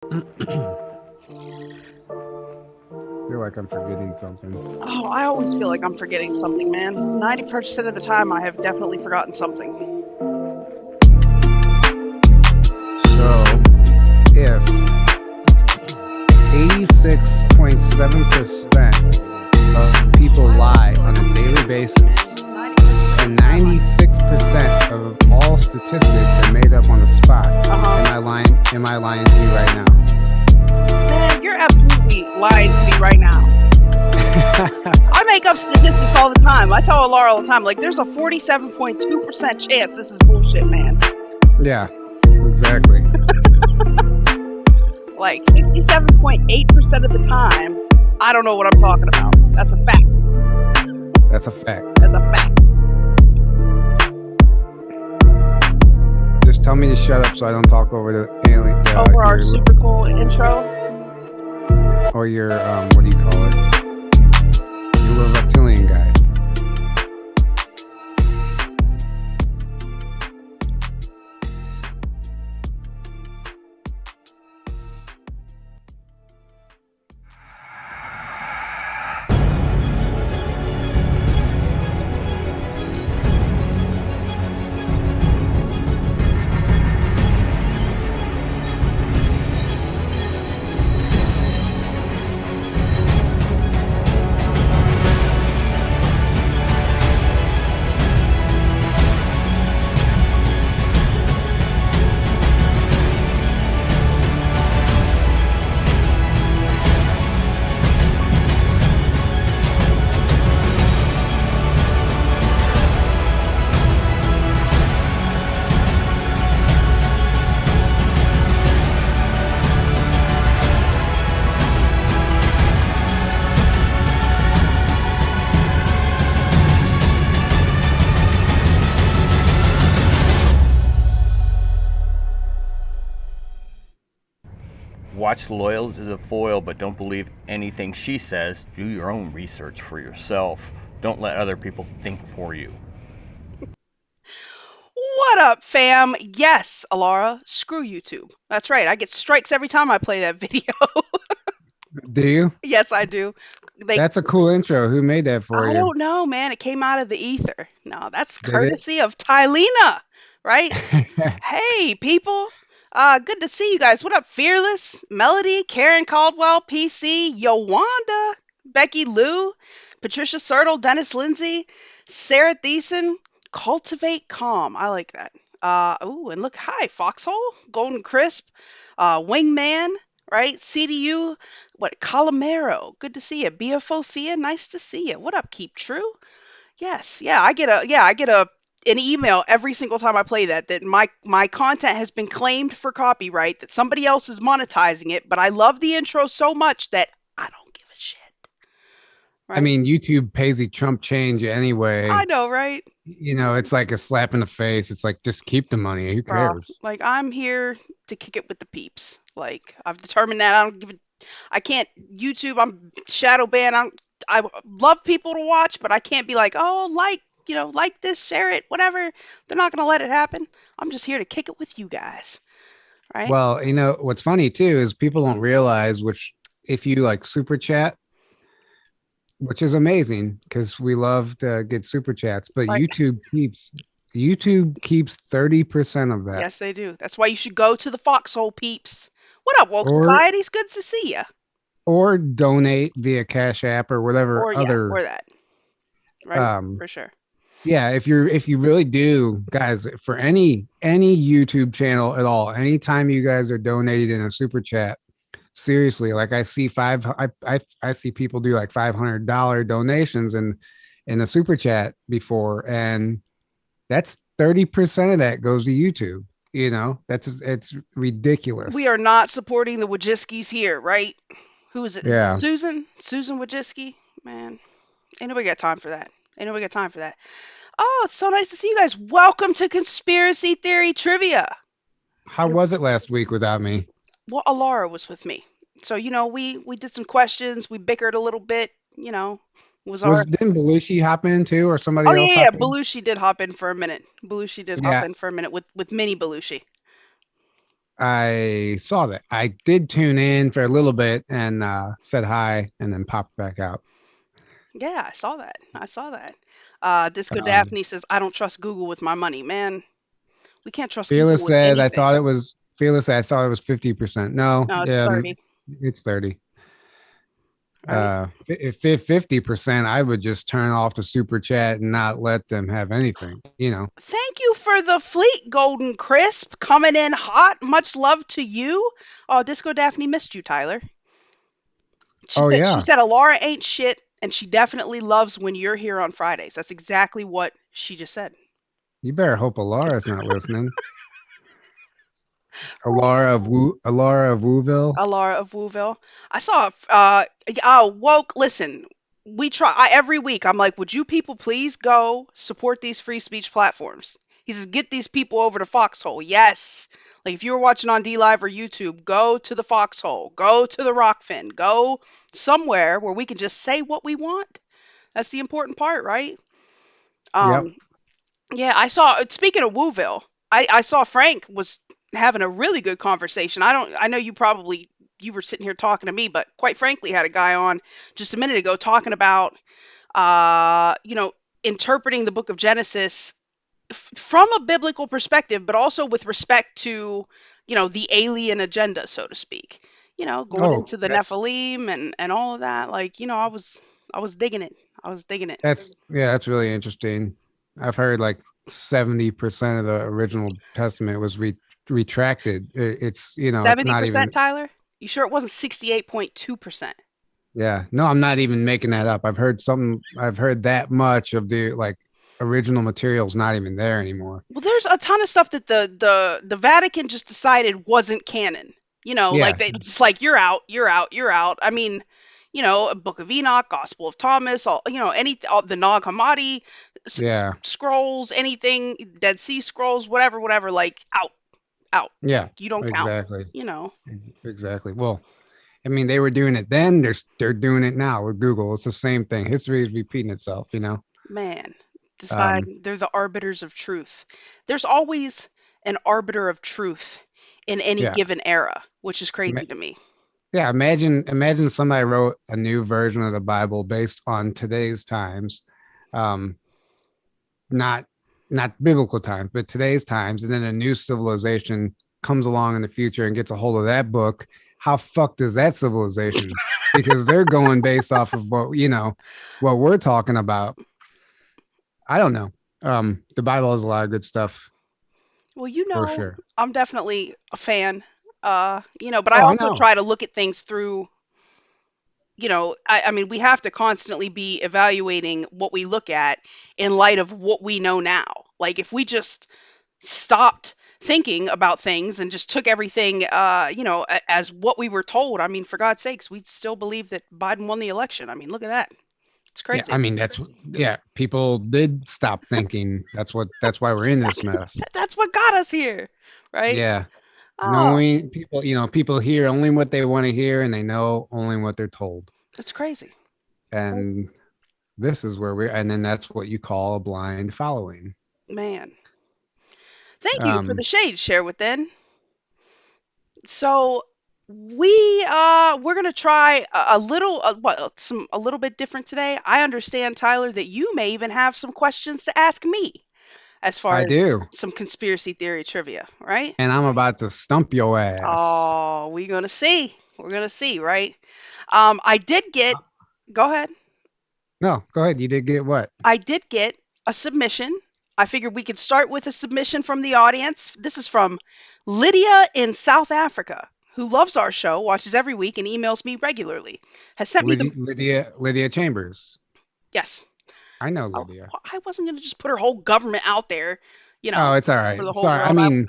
Feel like I'm forgetting something. Oh, I always feel like I'm forgetting something, man. 90% of the time, I have definitely forgotten something. So, if 86.7% of people lie on a daily basis, and 96% of all statistics are made up on the spot, am I lying to you right now? Man, you're absolutely lying to me right now. I make up statistics all the time. I tell Laura all the time, like, there's a 47.2% chance this is bullshit, man. Yeah, exactly. Like, 67.8% of the time, I don't know what I'm talking about. That's a fact. That's a fact. That's a fact. Just tell me to shut up so I don't talk over the alien. Over our super cool intro. Or your, what do you call it? Your little reptilian guy. Watch Loyal to the Foil, but don't believe anything she says. Do your own research for yourself. Don't let other people think for you. What up, fam? Yes, Alara, screw YouTube. That's right. I get strikes every time I play that video. Do you? Yes, I do. That's a cool intro. Who made that for you? I don't know, man. It came out of the ether. No, that's courtesy of Tylena, right? Hey, people. Good to see you guys. What up, Fearless, Melody, Karen Caldwell, PC, Yuvonda, Becky Lou, Patricia Sertle, Dennis Lindsay, Sarah Thiessen, Cultivate Calm. I like that. And look, hi, Foxhole, Golden Crisp, Wingman, right? CDU, Calamero. Good to see you. BFO Thea, nice to see you. What up, Keep True? Yes, yeah, I get an email every single time I play that my content has been claimed for copyright, that somebody else is monetizing it, but I love the intro so much that I don't give a shit. Right? I mean, YouTube pays the Trump change anyway. I know, right? You know, it's like a slap in the face. It's like, just keep the money. Who cares? Like, I'm here to kick it with the peeps. Like, I've determined that I can't YouTube. I'm shadow banned. I love people to watch, but I can't be like, oh, like this, share it, whatever. They're not going to let it happen. I'm just here to kick it with you guys. Right. Well, you know, what's funny too is people don't realize, which if you like super chat, which is amazing because we love to get super chats, but right. YouTube keeps 30% of that. Yes, they do. That's why you should go to the Foxhole peeps. What up, woke society? It's good to see you. Or donate via Cash App or whatever or that. Right, for sure. Yeah, if you really do, guys, for any YouTube channel at all, anytime you guys are donating in a super chat, seriously, like I see I see people do like $500 donations in a super chat before, and that's 30% of that goes to YouTube. You know, it's ridiculous. We are not supporting the Wojcicki's here, right? Who is it? Yeah. Susan Wojcicki? Man, ain't nobody got time for that. Oh, it's so nice to see you guys. Welcome to Conspiracy Theory Trivia. How was it last week without me? Well, Alara was with me. So, you know, we did some questions. We bickered a little bit, you know. Didn't Belushi hop in too, or somebody else? Oh, yeah, Belushi did hop in for a minute. Hop in for a minute with mini Belushi. I saw that. I did tune in for a little bit and said hi and then popped back out. Yeah, I saw that. I saw that. Disco Um, Daphne says, I don't trust Google with my money. Man, we can't trust Google Fearless with said I anything. thought it was Fearless said I thought it was 50%. No, No, it's 30. it's 30. Right? If 50%, I would just turn off the super chat and not let them have anything, you know. Thank you for the fleet, Golden Crisp, coming in hot. Much love to you. Oh, Disco Daphne missed you, Tyler. She Oh said she yeah. said Alara ain't shit, and she definitely loves when you're here on Fridays. That's exactly what she just said. You better hope Alara's not listening. Alara of Wooville. Alara of Wooville. I saw woke, listen, we try every week. I'm like, would you people please go support these free speech platforms? He says, get these people over to Foxhole. Yes. Like if you were watching on DLive or YouTube, go to the Foxhole, go to the Rokfin, go somewhere where we can just say what we want. That's the important part, right? Yep. Um, yeah, I saw. Speaking of Wooville, I saw Frank was having a really good conversation. I know you were sitting here talking to me, but quite frankly, had a guy on just a minute ago talking about, you know, interpreting the Book of Genesis from a biblical perspective, but also with respect to, the alien agenda, so to speak. Going Oh, into the Nephilim and all of that. Like, I was digging it. I was digging it. that's really interesting. I've heard like 70% of the original testament was retracted. It's it's Seventy not percent, even. Tyler. You sure it wasn't 68.2%? Yeah, no, I'm not even making that up. I've heard that much of the like original material's not even there anymore. Well, there's a ton of stuff that the Vatican just decided wasn't canon. Like Yeah, they just like you're out, you're out, you're out. I mean, a Book of Enoch, Gospel of Thomas, all the Nag Hammadi yeah, scrolls, anything, Dead Sea Scrolls, whatever, like out, out. yeah, You don't count. exactly. You know, Exactly. Well, I mean, they were doing it then. They're doing it now with Google. It's the same thing. History is repeating itself. Man, decide Um, they're the arbiters of truth. There's always an arbiter of truth in any yeah, given era, which is Ma- crazy to me. yeah. Imagine somebody wrote a new version of the Bible based on today's times, um, not not biblical times, but today's times, and then a new civilization comes along in the future and gets a hold of that book. How fucked is that civilization? Because they're going based off of what we're talking about. I don't know. The Bible has a lot of good stuff Well, for sure. I'm definitely a fan. But I Oh, I also know. try to look at things through, I mean, we have to constantly be evaluating what we look at in light of what we know now. Like if we just stopped thinking about things and just took everything, as what we were told. I mean, for God's sakes, we'd still believe that Biden won the election. I mean, look at that. It's Yeah, I crazy. mean yeah. People did stop thinking. That's why we're in this That's mess. that's what got us here, right? Yeah, Oh, knowing people, people hear only what they want to hear, and they know only what they're told. it's crazy. It's crazy. And this is where we're, and then that's what you call a blind following. Man. Thank you for the Um, shade, share within. So we're gonna try a little a little bit different today. I understand, Tyler, that you may even have some questions to ask me as far I as do, some conspiracy theory trivia, right? and I'm about to stump your ass. Oh, we're gonna see. We're gonna see, right? I did get. Go ahead. No, go ahead. You did get what? I did get a submission. I figured we could start with a submission from the audience. This is from Lydia in South Africa, who loves our show, watches every week, and emails me regularly. Has sent me the. Lydia Chambers. Yes. I know Oh, Lydia. I wasn't going to just put her whole government out there, Oh, it's all for right. the whole Sorry. world.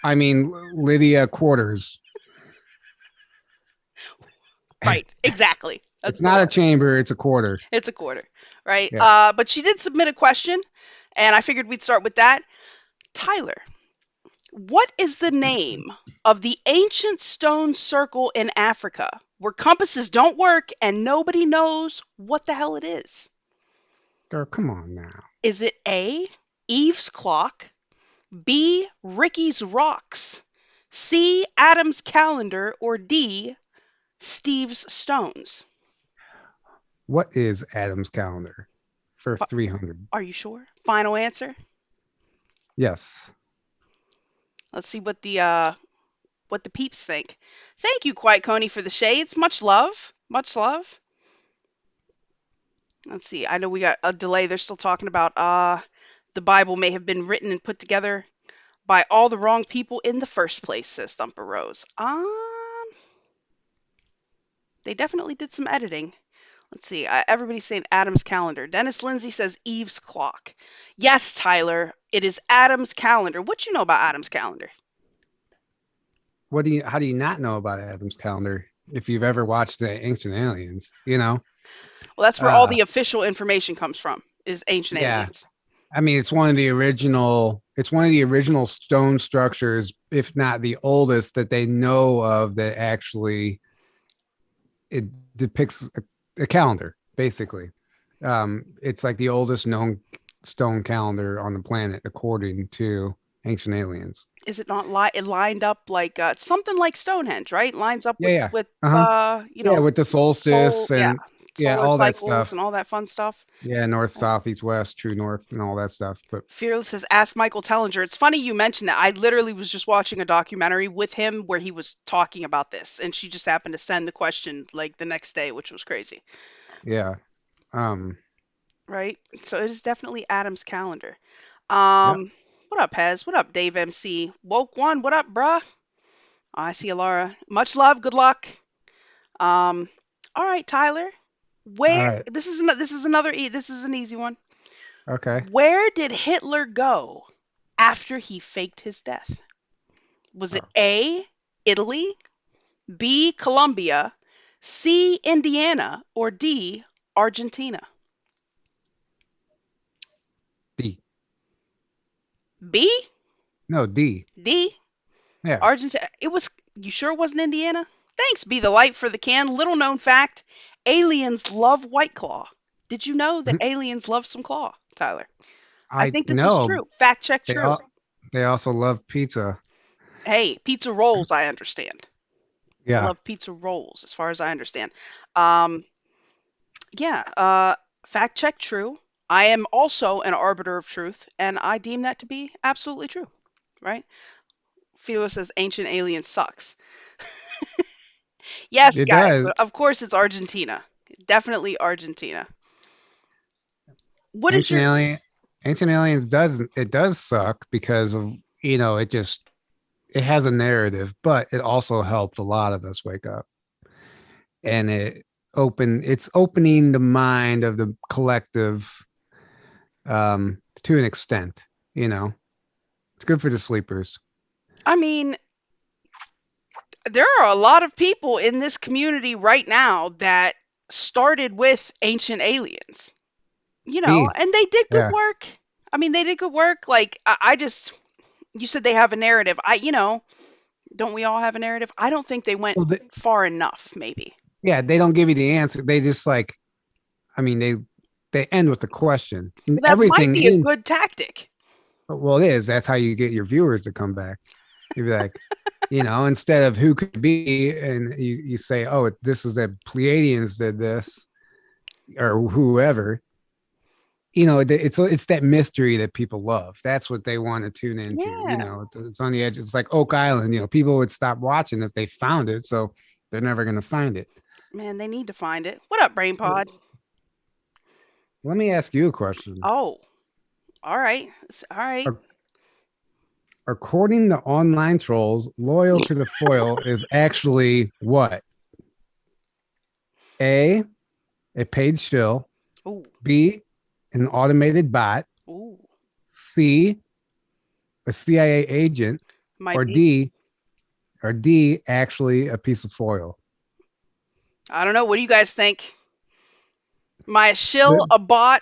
I mean Lydia Quarters. Right. Exactly. That's It's the not a one. chamber, it's a quarter. It's a quarter. Right. Yeah. But she did submit a question, and I figured we'd start with that. Tyler, what is the name of the ancient stone circle in Africa where compasses don't work and nobody knows what the hell it is? Girl, come on now. Is it A, Eve's clock, B, Ricky's rocks, C. Adam's calendar, or D. Steve's stones? What is Adam's calendar for 300? Are you sure? Final answer. Yes. Let's see what the peeps think. Thank you, Quiet Coney, for the shades. Much love. Much love. Let's see. I know we got a delay. They're still talking about the Bible may have been written and put together by all the wrong people in the first place, says Thumper Rose. They definitely did some editing. Let's see. Everybody's saying Adam's calendar. Dennis Lindsay says Eve's clock. Yes, Tyler. It is Adam's calendar. What you know about Adam's calendar? How do you not know about Adam's calendar if you've ever watched the Ancient Aliens, you know? Well, that's where all the official information comes from, is Ancient Aliens. I mean, it's one of the original stone structures, if not the oldest that they know of, that actually it depicts a calendar, basically. It's like the oldest known stone calendar on the planet, according to Ancient Aliens. Is it not it lined up like something like Stonehenge, right? Lines up with with with the solstice and all that stuff and all that fun stuff. Yeah, north, south, east, west, true north, and all that stuff. But Fearless says, ask Michael Tellinger. It's funny you mentioned that. I literally was just watching a documentary with him where he was talking about this, and she just happened to send the question like the next day, which was crazy. Yeah. Right. So it is definitely Adam's calendar. What up, Pez? What up, Dave MC? Woke One, what up, bruh? I see Alara. Much love, good luck. All right, Tyler. This is an easy one. Okay. Where did Hitler go after he faked his death? Was it A, Italy, B, Colombia, C, Indiana, or D, Argentina? D. B? No, D. D? Yeah. Argentina. You sure it wasn't Indiana? Thanks, Be the Light, for the can. Little known fact, aliens love White Claw. Did you know that aliens love some claw, Tyler? I think this is true. Fact check true. They also love pizza. Hey, pizza rolls, I understand. Yeah. They love pizza rolls, as far as I understand. Fact check true. I am also an arbiter of truth, and I deem that to be absolutely true, right? Philo says Ancient Alien sucks. Yes, it guys, does. But of course it's Argentina. Definitely Argentina. Ancient Aliens does suck because of, it has a narrative, but it also helped a lot of us wake up. And it's opening the mind of the collective to an extent, It's good for the sleepers. I mean, there are a lot of people in this community right now that started with Ancient Aliens, and they did good work. I mean, they did good work. Like, you said they have a narrative. Don't we all have a narrative? I don't think they went far enough, maybe. Yeah, they don't give you the answer. They just they end with a question. That everything might be a good tactic. Well, it is. That's how you get your viewers to come back. You'd be like, instead of who could be, and you say, oh, this is the Pleiadians did this, or whoever. It's that mystery that people love. That's what they want to tune into. Yeah. It's on the edge. It's like Oak Island. People would stop watching if they found it, so they're never going to find it. Man, they need to find it. What up, BrainPod? Let me ask you a question. Oh, all right. According to online trolls, Loyal to the Foil is actually what? A paid shill. Ooh. B, an automated bot. Ooh. C, a CIA agent. Or D, actually a piece of foil. I don't know. What do you guys think? Am I a shill, a bot,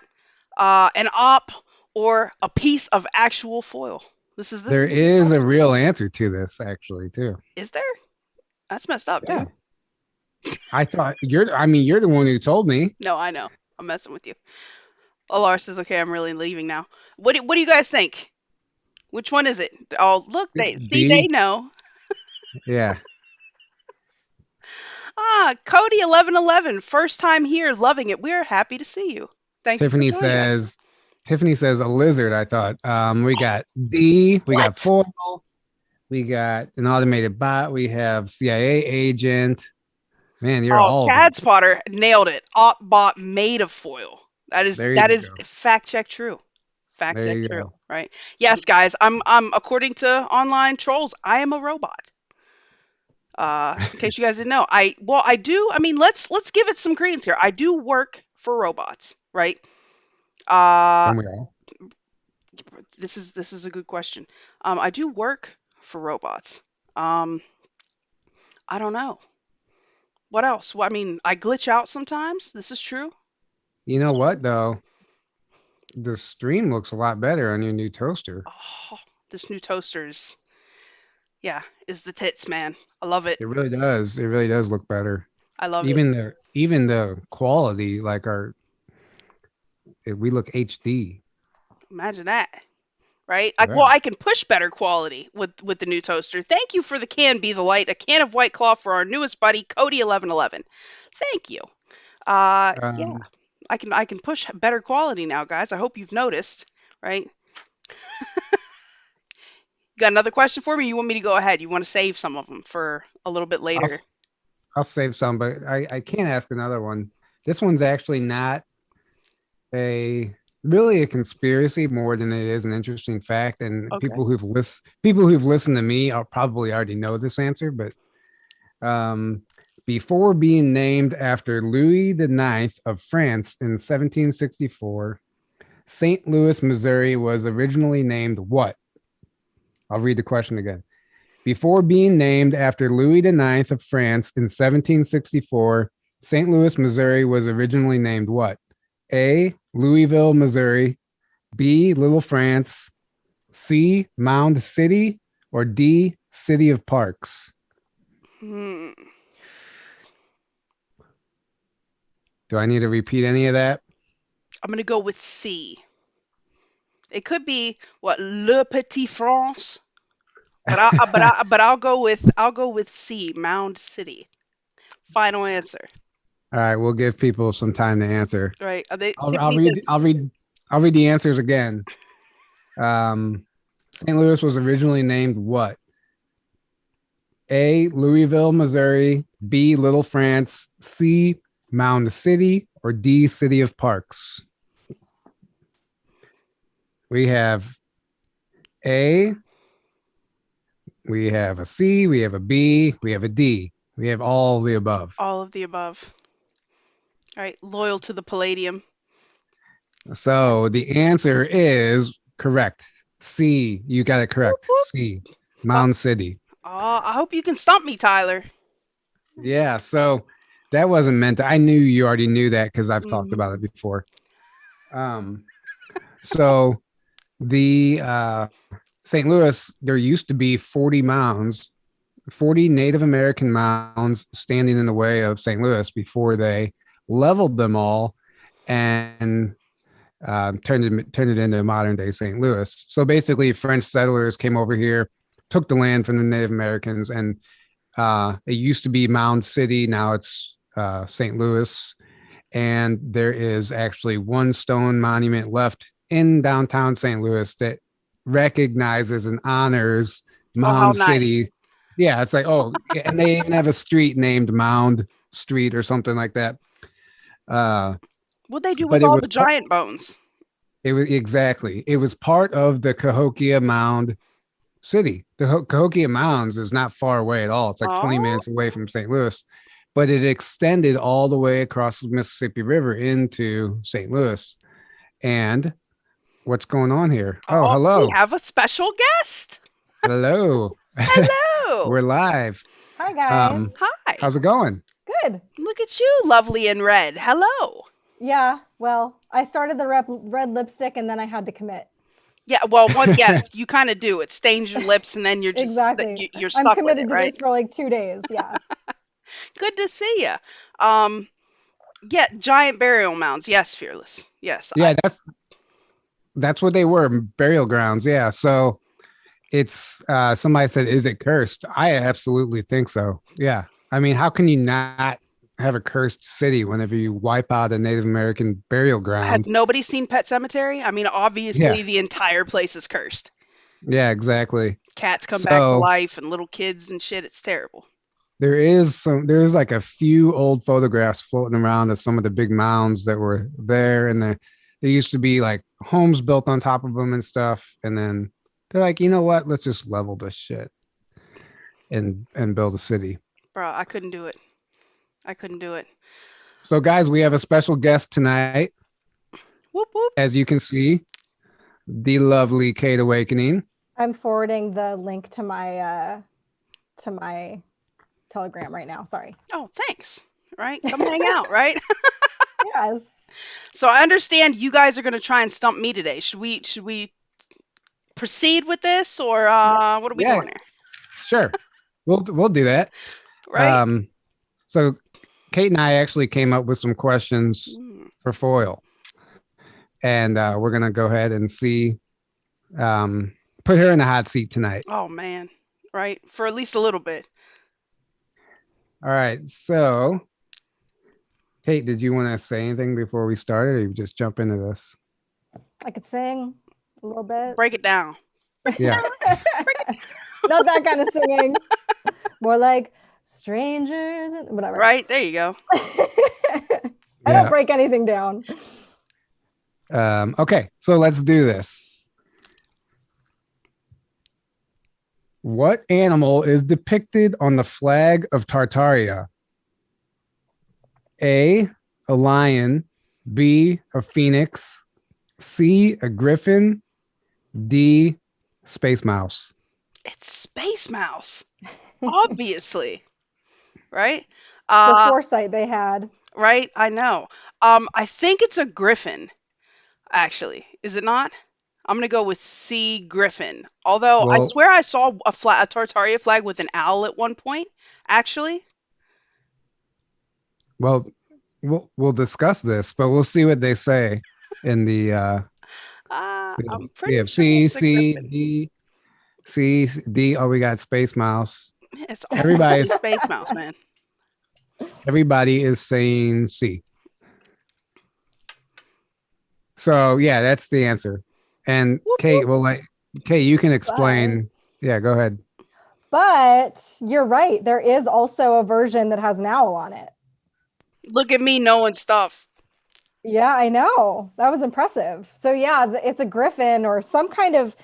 an op, or a piece of actual foil? There is a real answer to this, actually, too. Is there? That's messed up, yeah. Dude. I thought you're the one who told me. No, I know. I'm messing with you. Alar says, okay, I'm really leaving now. What do you guys think? Which one is it? Oh, look, they know. Yeah. Cody 1111, first time here, loving it. We're happy to see you. Thank you for Tiffany joining us. says, Tiffany says a lizard. I thought. We got D. We got What? foil. We got an automated bot. We have CIA agent. Man, you're Oh, all of them. Cad Spotter nailed it. Bot made of foil. That is There that you is go. fact check true. Fact There check you true. go. Right? Yes, guys. I'm according to online trolls, I am a robot. In case you guys didn't know, I do. I mean, let's give it some credence here. I do work for robots, right? Uh, Don't we all? this is a good question. I do work for robots. Um, I don't know. What else? Well, I mean, I glitch out sometimes. This is true. You know what though? The stream looks a lot better on your new toaster. Oh, this new toaster's, yeah, is the tits, man. I love it. It really does. It really does look better. I love it. Even the quality, like we look HD. Imagine that, right? Yeah. I can push better quality with the new toaster. Thank you for the can Be the Light, a can of White Claw for our newest buddy Cody 1111. Thank you. Yeah, Um, I can push better quality now, guys. I hope you've noticed, right? Got another question for me? You want me to go ahead? You want to save some of them for a little bit I'll later? I'll save some, but I can't ask another one. This one's actually not a really a conspiracy more than it is an interesting fact. And Okay. people who've listened to me are probably already know this answer, but um, before being named after Louis the Ninth of France in 1764, St. Louis, Missouri was originally named what? I'll read the question again. Before being named after Louis the Ninth of France in 1764, St. Louis, Missouri was originally named what? A. Louisville, Missouri. B. Little France. C. Mound City. Or D. City of Parks. Hmm. Do I need to repeat any of that? I'm gonna go with C. It could be what Le Petit France, but I'll go with C. Mound City. Final answer. All right, we'll give people some time to answer. Right? They I'll, I'll Tiffany says read. I'll read the answers again. St. Louis was originally named what? A. Louisville, Missouri. B. Little France. C. Mound City. Or D. City of Parks. We have A. We have a C. We have a B. We have a D. We have all of the above. all of the above. All right, loyal to the Palladium. So the answer is correct. C. You got it correct. Whoop, whoop. C. Mound City. I hope you can stump me, Tyler. Yeah. So that wasn't meant to. I knew you already knew that because I've talked Mhm. about it before. So the St. Louis, there used to be 40 mounds, 40 Native American mounds standing in the way of St. Louis before they leveled them all and turned it into modern day St. Louis. So basically, French settlers came over here, took the land from the Native Americans, and it used to be Mound City. Now it's St. Louis. And there is actually one stone monument left in downtown St. Louis that recognizes and honors Oh, how Mound nice. City. Yeah, it's like, oh, and they even have a street named Mound Street or something like that. What'd they do But with it all was the giant bones? it was exactly it was part of the Cahokia Mound City. The Cahokia Mounds is not far away at all. It's like 20 Oh, minutes away from St. Louis, but it extended all the way across the Mississippi River into St. Louis. And what's going on here? Oh, we hello. have a special guest. Hello. Hello. We're live. Hi, guys. Hi. How's it going? Good. Look at you, lovely in red. Hello. Yeah, well, I started the red lipstick and then I had to commit. Yeah, well, yes, you kind of do. It stains your lips, and then you're just Exactly. you're I'm stuck with committed it, to right? this for like 2 days. Yeah. Good to see you. Yeah, giant burial mounds. Yes, fearless. Yes. Yeah, that's what they were, burial grounds. Yeah. So it's somebody said, is it cursed? I absolutely think so. Yeah. I mean, how can you not have a cursed city whenever you wipe out a Native American burial ground? Has nobody seen Pet Cemetery? I mean, Yeah. obviously the entire place is cursed. Yeah, exactly. Cats come back to So life and little kids and shit. It's terrible. there's like a few old photographs floating around of some of the big mounds that were there, and there used to be like homes built on top of them and stuff. And then they're like, you know what? Let's just level this shit and build a city. Bro, I couldn't do it. I couldn't do it. So, guys, we have a special guest tonight. Whoop whoop. As you can see, the lovely Kate Awakening. I'm forwarding the link to my Telegram right now. Sorry. Oh, thanks. Right? Come hang out, right? Yes. So I understand you guys are going to try and stump me today. Should we proceed with this, or what are we doing here? Sure. We'll do that. Right? So Kate and I actually came up with some questions for foil, and we're gonna go ahead and see, put her in the hot seat tonight. Oh man, right? For at least a little bit. All right. So, Kate, did you want to say anything before we started, or you just jump into this? I could sing a little bit. Break it down. Yeah. Not that kind of singing. More like strangers and whatever. Right? There you go. I don't break anything down. Okay, so let's do this. What animal is depicted on the flag of Tartaria? A lion, B, a phoenix, C, a griffin, D, space mouse. It's Space Mouse. Obviously. Right? The foresight they had. Right? I know. I think it's a griffin, actually. Is it not? I'm gonna go with C, griffin. Although I swear I saw a Tartaria flag with an owl at one point, actually. Well, we'll discuss this, but we'll see what they say in the I'm pretty sure C, it's a C, griffin. D, C, D. Oh, we got space mouse. It's Everybody's Space Mouse, man. Everybody is saying C. So yeah, that's the answer. And Kate, Kate, you can explain. Yeah, go ahead. But you're right. There is also a version that has an owl on it. Look at me knowing stuff. Yeah, I know. That was impressive. So yeah, it's a griffin or some kind of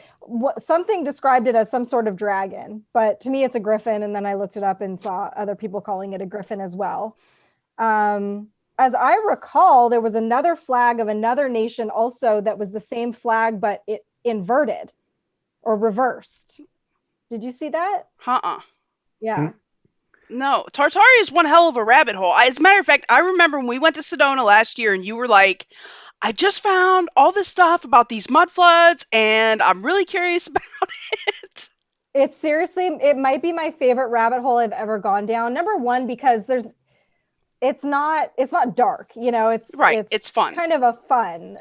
something described it as some sort of dragon, but to me it's a griffin. And then I looked it up and saw other people calling it a griffin as well. As I recall, there was another flag of another nation also that was the same flag, but it inverted or reversed. Did you see that? Yeah. No, Tartaria is one hell of a rabbit hole. As a matter of fact, I remember when we went to Sedona last year and you were like, I just found all this stuff about these mud floods and I'm really curious about it. It's seriously, it might be my favorite rabbit hole I've ever gone down. Number one, because it's not dark, you know, it's fun. Kind of a fun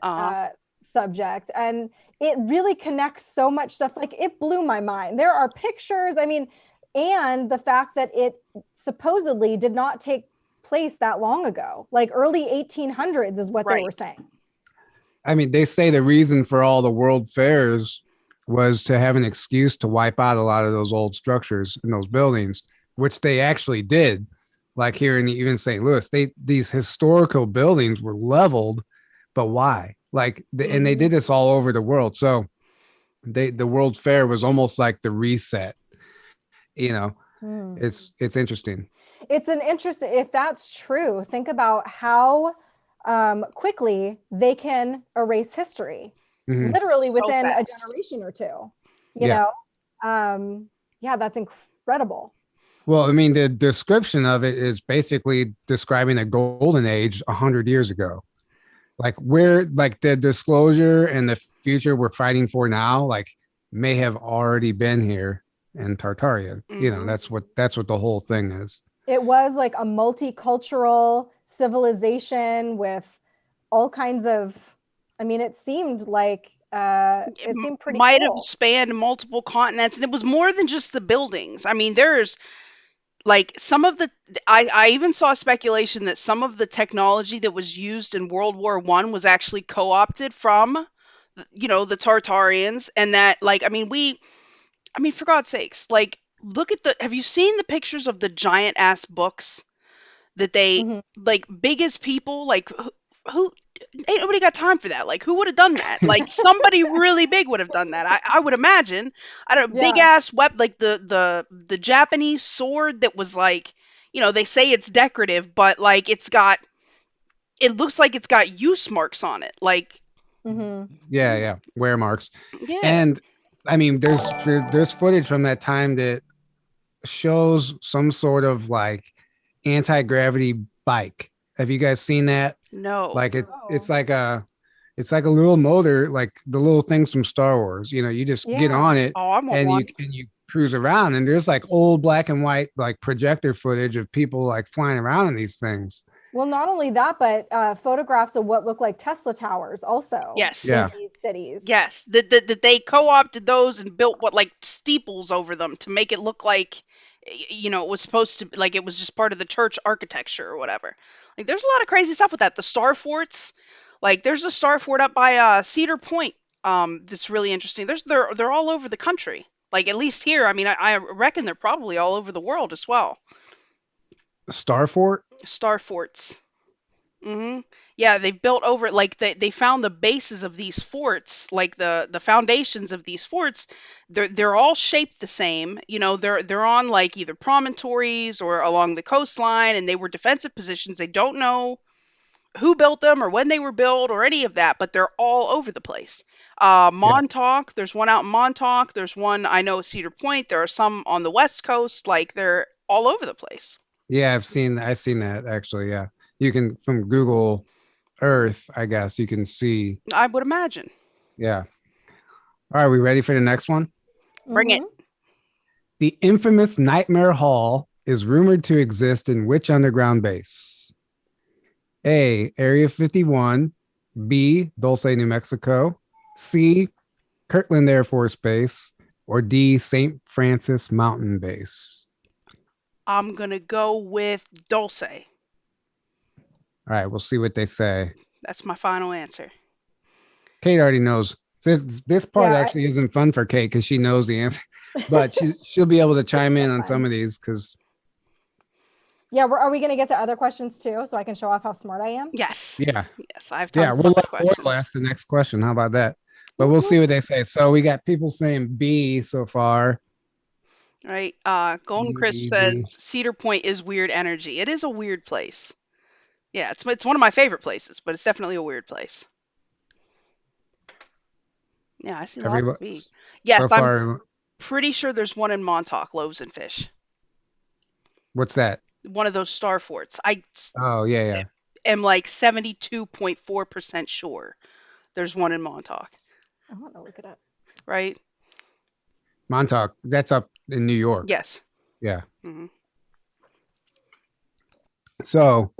subject. And it really connects so much stuff. Like it blew my mind. There are pictures. I mean, and the fact that it supposedly did not take place that long ago, like early 1800s is what they were saying. I mean, they say the reason for all the world fairs was to have an excuse to wipe out a lot of those old structures and those buildings, which they actually did. Like here in even St. Louis, these historical buildings were leveled, but why? Like, and they did this all over the world. So the World Fair was almost like the reset. You know, it's interesting. It's an interesting, if that's true, think about how quickly they can erase history, literally within a generation or two, you know? Yeah, that's incredible. Well, I mean, the description of it is basically describing a golden age 100 years ago. Like the disclosure and the future we're fighting for now, like may have already been here in Tartaria. You know, that's what the whole thing is. It was like a multicultural civilization with all kinds of, I mean, it seemed like it seemed pretty might have cool. spanned multiple continents, and it was more than just the buildings. I mean, there's like some of the I even saw speculation that some of the technology that was used in World War I was actually co-opted from the Tartarians, and that like I mean for God's sakes, like look at the have you seen the pictures of the giant ass books that they Mhm. like big as people like who ain't nobody got time for that. Like, who would have done that? Like, somebody really big would have done that. I would imagine. I don't know, big Yeah. ass weapon, like the Japanese sword that was like, they say it's decorative, but like it looks like it's got use marks on it. Like, Mhm. Yeah, wear marks. yeah, And I mean, there's footage from that time that shows some sort of like anti-gravity bike. Have you guys seen that? no. Like Oh. it's like a little motor, like the little things from Star Wars. You just get Yeah. on it Oh, I want and one. you cruise around, and there's like old black and white like projector footage of people like flying around in these things. Well, not only that, but photographs of what look like Tesla towers also Yes. in Yeah. these cities. Yes. That they co-opted those and built what like steeples over them to make it look like it was supposed to like it was just part of the church architecture or whatever. Like there's a lot of crazy stuff with that. The star forts, like there's a star fort up by Cedar Point that's really interesting. They're all over the country. Like at least here, I mean I reckon they're probably all over the world as well. Starfort? Star forts. Mhm. Yeah, they've built over like they found the bases of these forts, like the foundations of these forts. They're all shaped the same. They're on like either promontories or along the coastline, and they were defensive positions. They don't know who built them or when they were built or any of that, but they're all over the place. Yeah. Montauk, there's one out in Montauk. There's one I know at Cedar Point. There are some on the West Coast. Like they're all over the place. Yeah, I've seen that actually. Yeah. You can from Google Earth, I guess you can see. I would imagine. Yeah. All right, we ready for the next one? Bring it. Mhm. The infamous Nightmare Hall is rumored to exist in which underground base? A, Area 51, B, Dulce, New Mexico, C, Kirtland Air Force Base, or D, St. Francis Mountain Base. I'm gonna go with Dulce. All right, we'll see what they say. That's my final answer. Kate already knows. This part Yeah. actually isn't fun for Kate because she knows the answer, but she'll be able to chime in on some of these because Yeah. Are we going to get to other questions too, so I can show off how smart I am? Yes. yeah, Yes, I have yeah, tons of we'll other let Foyle questions. ask the next question. How about that? But we'll see what they say. So we got people saying B so far. Right. Golden B, Crisp B, B. says Cedar Point is weird energy. It is a weird place. Yeah, it's one of my favorite places, but it's definitely a weird place. Yeah, I see lots of Everybody B. so Yes, I'm far. pretty sure there's one in Montauk, Loaves and Fish. What's that? One of those star forts. I Oh yeah. am like 72.4% sure there's one in Montauk, I want to look it up. right? Montauk. That's up in New York. Yes. Yeah. Hmm. So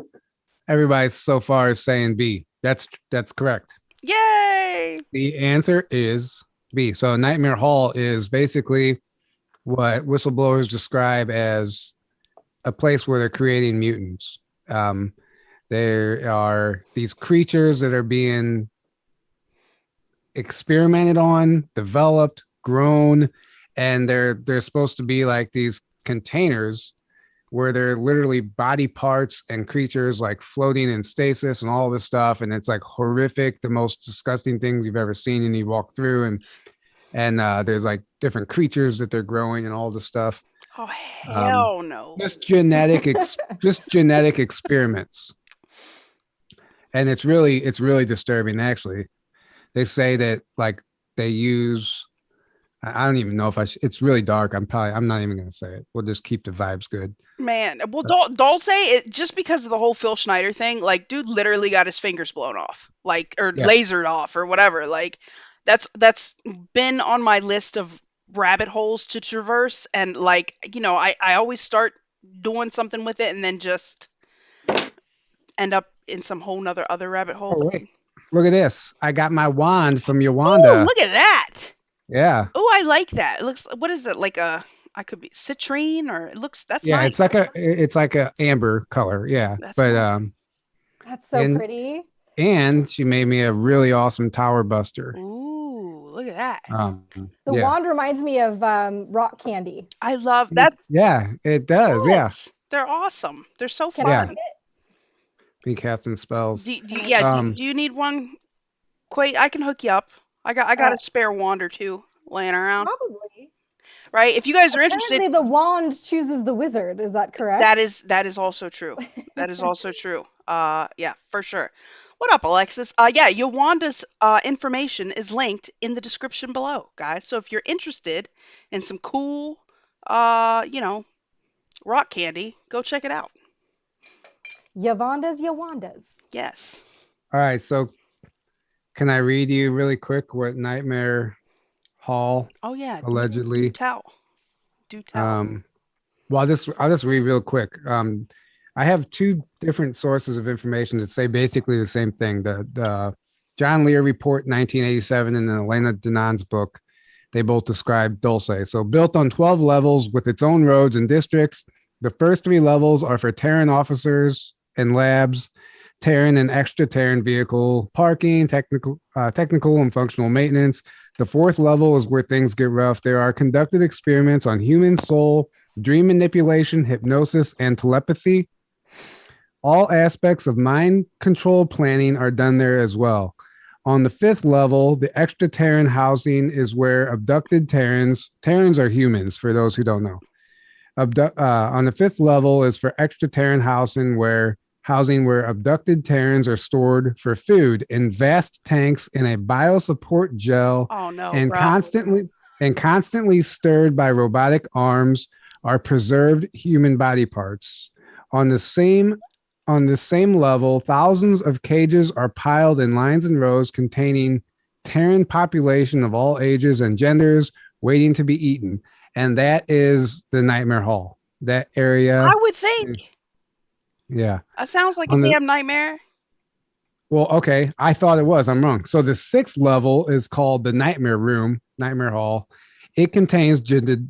everybody so far is saying B. That's correct. Yay! The answer is B. So Nightmare Hall is basically what whistleblowers describe as a place where they're creating mutants. There are these creatures that are being experimented on, developed, grown, and they're supposed to be like these containers where they're literally body parts and creatures like floating in stasis and all this stuff, and it's like horrific, the most disgusting things you've ever seen. And you walk through, and there's like different creatures that they're growing and all this stuff. Oh Um, hell no. just genetic experiments, and it's really disturbing actually. They say that like they use I don't even know if it's really dark. I'm not even gonna say it. We'll just keep the vibes good. Man, well, But Dulce, just because of the whole Phil Schneider thing, like, dude literally got his fingers blown off, like, or yeah, lasered off, or whatever. Like, that's been on my list of rabbit holes to traverse, and like, I always start doing something with it, and then just end up in some whole nother other rabbit hole. oh wait, look at this. I got my wand from Oh, Yuvonda. look at that. Yeah. Oh, I like that. It looks, what is it? Like a, I could be citrine, or it looks, that's Yeah, nice. it's like a amber color. Yeah. That's But nice. That's so and pretty. and she made me a really awesome tower buster. Ooh, look at that. The Yeah. wand reminds me of rock candy. I love that. Yeah, it does. Yeah. Yes, they're awesome. They're so Can I Yeah. fun. see it? Be casting spells. Do, Can I yeah, see Um do you need one? Quite, I can hook you up. I got a spare wand or two laying around. Probably. Right? If you guys are interested, Apparently, the wand chooses the wizard. Is that correct? that is also true. That is also true. Yeah, for sure. What up, Alexis? Yeah, Yowanda's information is linked in the description below, guys. So if you're interested in some cool, you know, rock candy, go check it out. Yovandas. Yes. all right, so can I read you really quick what Nightmare Hall Oh yeah. allegedly? Do tell. Do tell. Well, I'll just read real quick. I have two different sources of information that say basically the same thing. The John Lear report, 1987, and then Elena Danan's book. They both describe Dulce. So built on 12 levels with its own roads and districts. The first 3 levels are for Terran officers and labs, Terran and extra Terran vehicle parking, technical and functional maintenance. The 4th level is where things get rough. There are conducted experiments on human soul, dream manipulation, hypnosis, and telepathy. All aspects of mind control planning are done there as well. On the 5th level, the extra Terran housing is where abducted Terrans are humans, for those who don't know. On the 5th level is for extra Terran housing where abducted Terrans are stored for food in vast tanks in a biosupport gel. Oh no, and bro. constantly stirred by robotic arms are preserved human body parts. On the same level, thousands of cages are piled in lines and rows containing Terran population of all ages and genders waiting to be eaten. And that is the Nightmare Hall. That area. I would think. Yeah. That sounds like a damn nightmare. Well, okay. I thought it was. I'm wrong. So the 6th level is called the Nightmare Room, Nightmare Hall. It contains the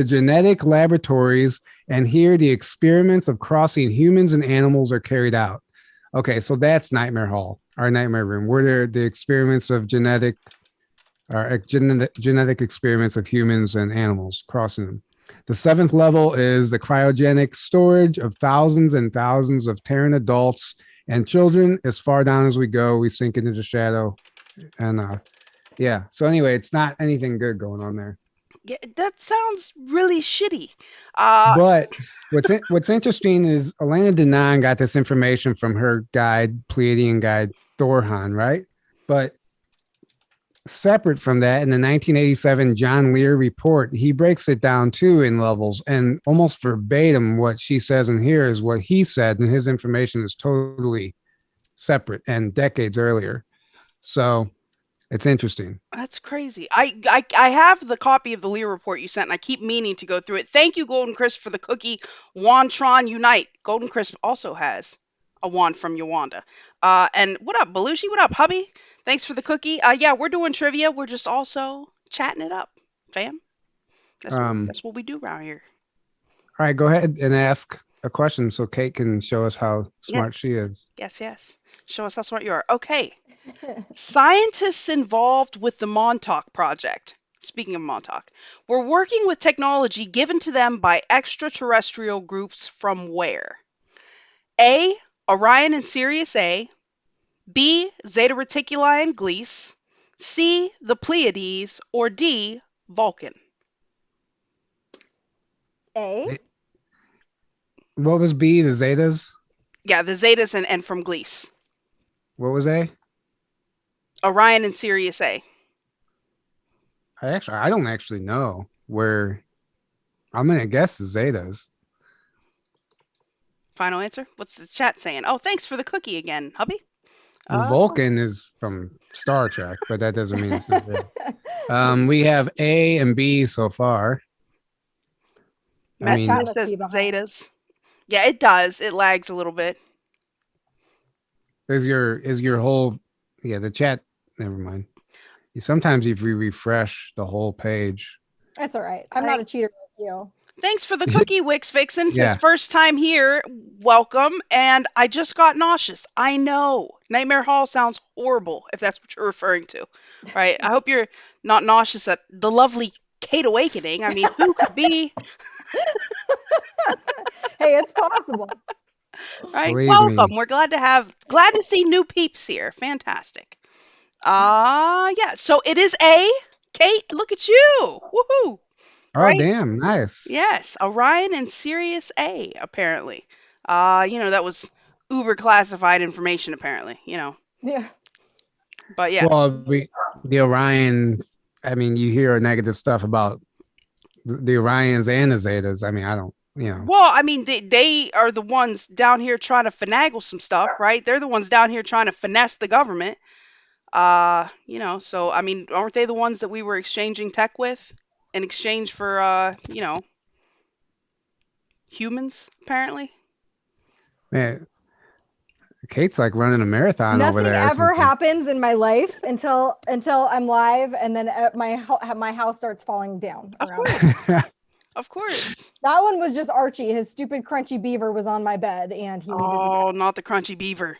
genetic laboratories, and here the experiments of crossing humans and animals are carried out. Okay, so that's Nightmare Hall, our Nightmare Room, where the experiments of genetic experiments of humans and animals crossing them. The 7th level is the cryogenic storage of thousands and thousands of Terran adults and children. As far down as we go, we sink into the shadow. And yeah, so anyway, it's not anything good going on there. Yeah, that sounds really shitty. But what's interesting is Elena Danan got this information from her guide, Pleiadian guide Thorhan, right? But separate from that, in the 1987 John Lear report, he breaks it down too in levels, and almost verbatim what she says in here is what he said, and his information is totally separate and decades earlier. So it's interesting. That's crazy. I have the copy of the Lear report you sent, and I keep meaning to go through it. Thank you, Golden Crisp, for the cookie. Wantron Unite. Golden Crisp also has a wand from Yuvonda. And what up, Belushi? What up, hubby? Thanks for the cookie. Yeah, we're doing trivia. We're just also chatting it up, fam. That's what we do around here. All right, go ahead and ask a question so Kate can show us how smart she is. Yes. Show us how smart you are. Okay. Scientists involved with the Montauk project, speaking of Montauk, were working with technology given to them by extraterrestrial groups from where? A. Orion and Sirius A. B. Zeta Reticuli and Gliese. C. The Pleiades. Or D. Vulcan. A. What was B? The Zetas? Yeah, the Zetas and from Gliese. What was A? Orion and Sirius A. I don't actually know where. I'm gonna guess the Zetas. Final answer? What's the chat saying? Oh, thanks for the cookie again, hubby. Vulcan is from Star Trek, but that doesn't mean it's not there. We have A and B so far. Matt says Zetas. Yeah, it does. It lags a little bit. Is your whole the chat? Never mind. Sometimes if we refresh the whole page. That's all right. I'm not a cheater like you. Thanks for the cookie, Wix Vixen. Yeah. Says first time here, welcome. And I just got nauseous. I know. Nightmare Hall sounds horrible if that's what you're referring to, right? I hope you're not nauseous at the lovely Kate Awakening. I mean, who could be? Hey, it's possible. Right? Believe Welcome. me. We're glad to see new peeps here. Fantastic. Yeah. So it is A. Kate, look at you. Woohoo. Oh, Right? damn, nice. Yes, Orion and Sirius A, apparently. That was uber classified information, apparently, Yeah. But yeah. Well, the Orions, I mean, you hear negative stuff about the Orions and the Zetas. I mean, I don't, Well, I mean, they are the ones down here trying to finagle some stuff, right? They're the ones down here trying to finesse the government. So, I mean, aren't they the ones that we were exchanging tech with in exchange for, humans, apparently? Man, Kate's like running a marathon over Nothing there. ever happens in my life until I'm live, and then my house starts falling down around me. Of course. That one was just Archie. His stupid crunchy beaver was on my bed, and he needed to Oh, not the crunchy beaver.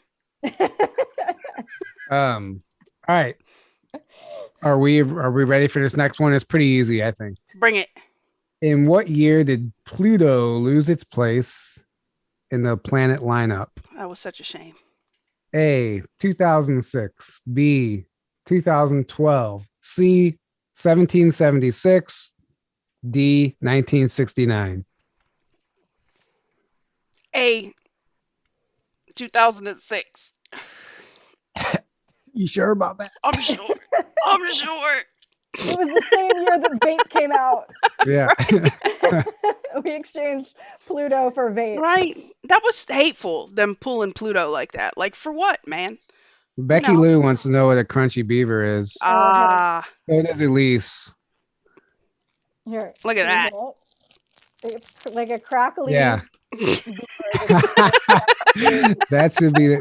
All right. Are we ready for this next one? It's pretty easy, I think. Bring it. In what year did Pluto lose its place in the planet lineup? That was such a shame. A, 2006, B, 2012, C, 1776, D, 1969. A, 2006. You sure about that? I'm sure. I'm sure. It was the same year that Vape came out. Yeah. We exchanged Pluto for Vape. Right. That was hateful, them pulling Pluto like that. Like, for what, man? Becky Lou wants to know what a crunchy beaver is. Ah. So does Elise. Here. Look at that. It's like a crackly. Yeah. That should be,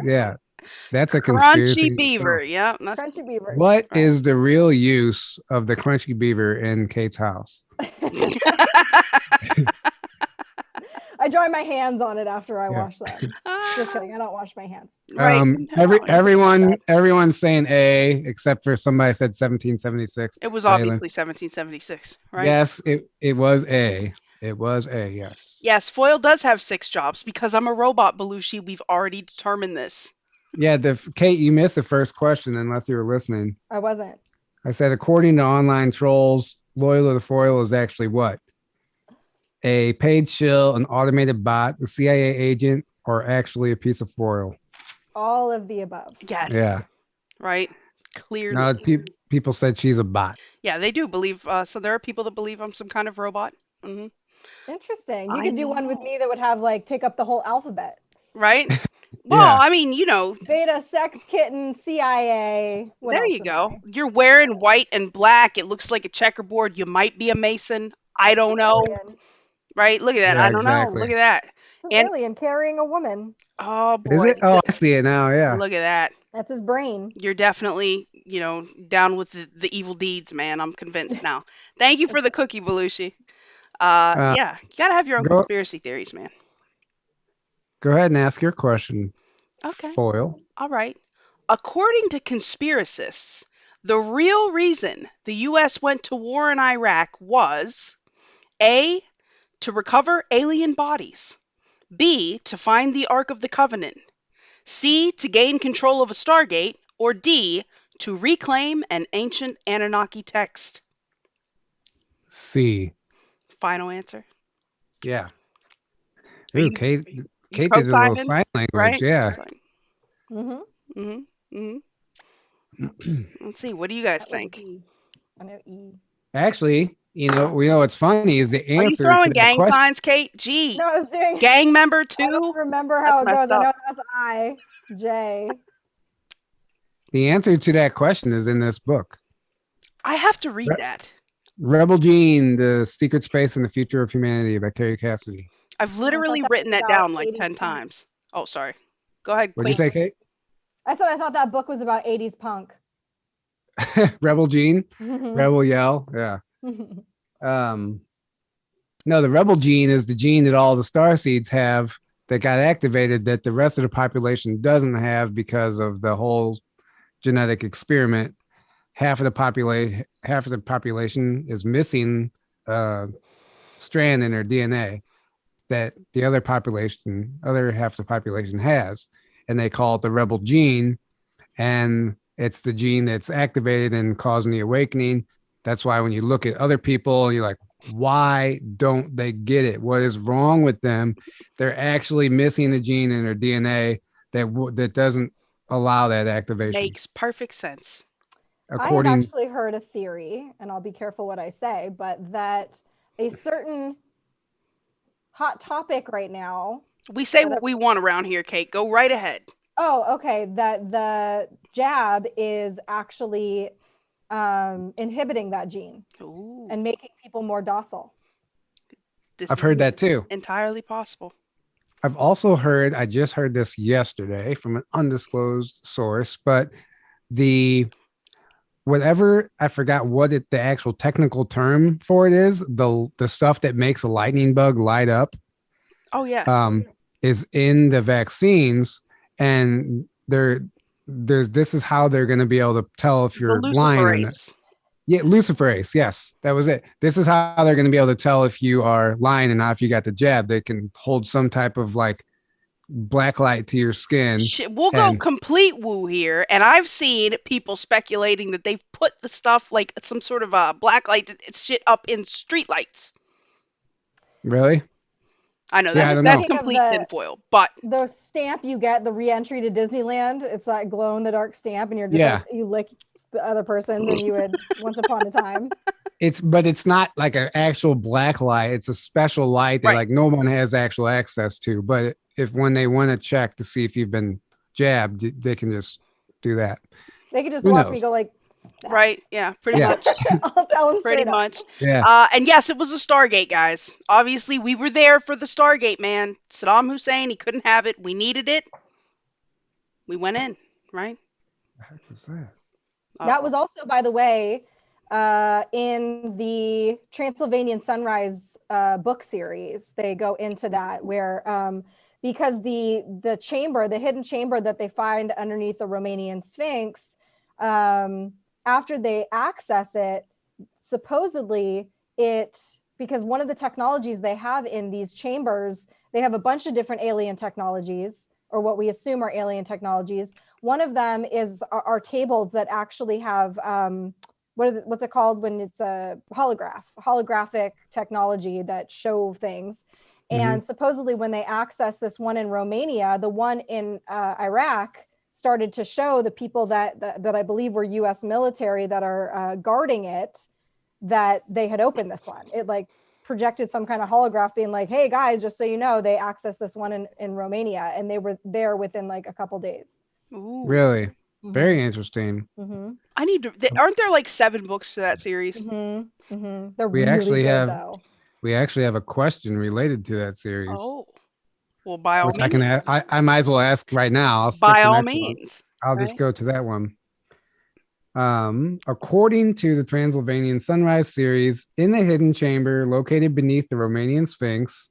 that's a conspiracy. Crunchy beaver. Yeah. Crunchy beaver. What is the real use of the crunchy beaver in Kate's house? I dry my hands on it after I wash them. Just kidding. I don't wash my hands. Right. Everyone's saying A, except for somebody said 1776. It was obviously 1776, right? Yes, it was A. It was A, yes. Yes, Foil does have 6 jobs because I'm a robot, Belushi. We've already determined this. Yeah, Kate, you missed the first question unless you were listening. I wasn't. I said, according to online trolls, Loyal to the Foil is actually what? A paid shill, an automated bot, a CIA agent, or actually a piece of foil? All of the above. Yes. Yeah. Right? Clearly. No, people said she's a bot. Yeah, they do believe. So there are people that believe I'm some kind of robot. Mm-hmm. Interesting. You could do one with me that would have take up the whole alphabet. Right? Well, Yeah. I mean, Beta, sex kitten, CIA. What there else you go. You're wearing white and black. It looks like a checkerboard. You might be a Mason. I don't know. Right? Look at that. Yeah, I don't know. Look at that. It's an alien carrying a woman. Oh, boy. Is it? Oh, I see it now. Yeah. Look at that. That's his brain. You're definitely, down with the evil deeds, man. I'm convinced now. Thank you for the cookie, Belushi. Yeah, you gotta have your own conspiracy theories, man. Go ahead and ask your question. Okay. Foil. All right. According to conspiracists, the real reason the U.S. went to war in Iraq was A, to recover alien bodies, B, to find the Ark of the Covenant, C, to gain control of a Stargate, or D, to reclaim an ancient Anunnaki text. C. Final answer. Yeah. Ooh, Kate did a little co-signing, sign language. right? Yeah. Let's see. What do you guys think? I know E. Actually, we know what's funny is the answer. Are you throwing to that gang question. signs, Kate? Gee. No, I was doing gang member I too. don't remember how That's it goes. messed I know up. that's I, J. The answer to that question is in this book. I have to read that. Rebel Gene, The Secret Space and the Future of Humanity by Carrie Cassidy. I've literally that written was that about down like 10 80. times. Oh, sorry. Go ahead. What'd you say, Kate? I said I thought that book was about 80s punk. Rebel gene, rebel yell. Yeah. No, the rebel gene is the gene that all the star seeds have that got activated that the rest of the population doesn't have because of the whole genetic experiment. Half of the population is missing a strand in their DNA that the other half of the population has, and they call it the rebel gene. And it's the gene that's activated and causing the awakening. That's why when you look at other people, you're like, why don't they get it? What is wrong with them? They're actually missing a gene in their DNA that doesn't allow that activation. Makes perfect sense. I have actually heard a theory, and I'll be careful what I say, but that a certain hot topic right now. We say what we want around here, Kate. Go right ahead. Oh, okay. That the jab is actually inhibiting that gene. Ooh. And making people more docile. I've heard that too. Entirely possible. I've also heard, I just heard this yesterday from an undisclosed source, but whatever, I forgot what the actual technical term for it is, the stuff that makes a lightning bug light up. Oh, yes. Is in the vaccines, and this is how they're going to be able to tell if you're lying. Yeah, luciferase. Yes, that was it. This is how they're going to be able to tell if you are lying or not. If you got the jab, they can hold some type of like black light to your skin. We'll go complete woo here, and I've seen people speculating that they've put the stuff like some sort of a black light shit up in street lights. Really? I know that's complete tinfoil, but the stamp you get, the re-entry to Disneyland, it's that glow in the dark stamp, and you're just like, you lick the other person's, and you would once upon a time. But it's not like an actual black light. It's a special light that like no one has actual access to. But when they want to check to see if you've been jabbed, they can just do that. They could just watch me go like that. Right. Yeah, pretty much. I'll tell them pretty much. Yeah. And yes, it was a Stargate, guys. Obviously, we were there for the Stargate, man. Saddam Hussein, he couldn't have it. We needed it. We went in, right? What the heck was that? That was also, by the way, in the Transylvanian Sunrise book series. They go into that where because the hidden chamber that they find underneath the Romanian Sphinx, after they access it, supposedly because one of the technologies they have in these chambers, they have a bunch of different alien technologies, or what we assume are alien technologies. One of them are tables that actually have what's it called when it's a holographic technology that show things. And supposedly when they access this one in Romania, the one in Iraq started to show the people that I believe were US military that are guarding it, that they had opened this one. It like projected some kind of holograph being like, hey guys, just so you know, they accessed this one in Romania, and they were there within like a couple days. Ooh. Really? Very interesting. I need to. Aren't there like 7 books to that series? They're really good, though. We actually have a question related to that series. Oh, well, by all means. I can ask. I might as well ask right now. By all means. I'll just go to that one. According to the Transylvanian Sunrise series, in the hidden chamber located beneath the Romanian Sphinx,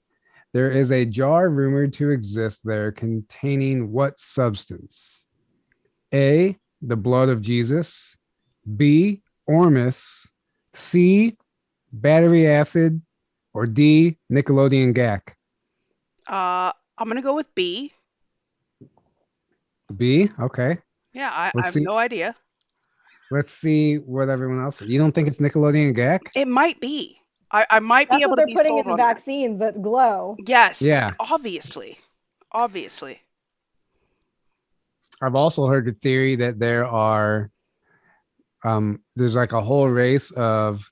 there is a jar rumored to exist there containing what substance? A, the blood of Jesus. B, ormus. C, battery acid. Or D, Nickelodeon gack. I'm gonna go with B. B, okay. Yeah, I have no idea. Let's see what everyone else says. You don't think it's Nickelodeon gack? It might be. I might be able to be That's what they're putting in the vaccines that glow. Yes. Yeah. Obviously. I've also heard the theory that there's like a whole race of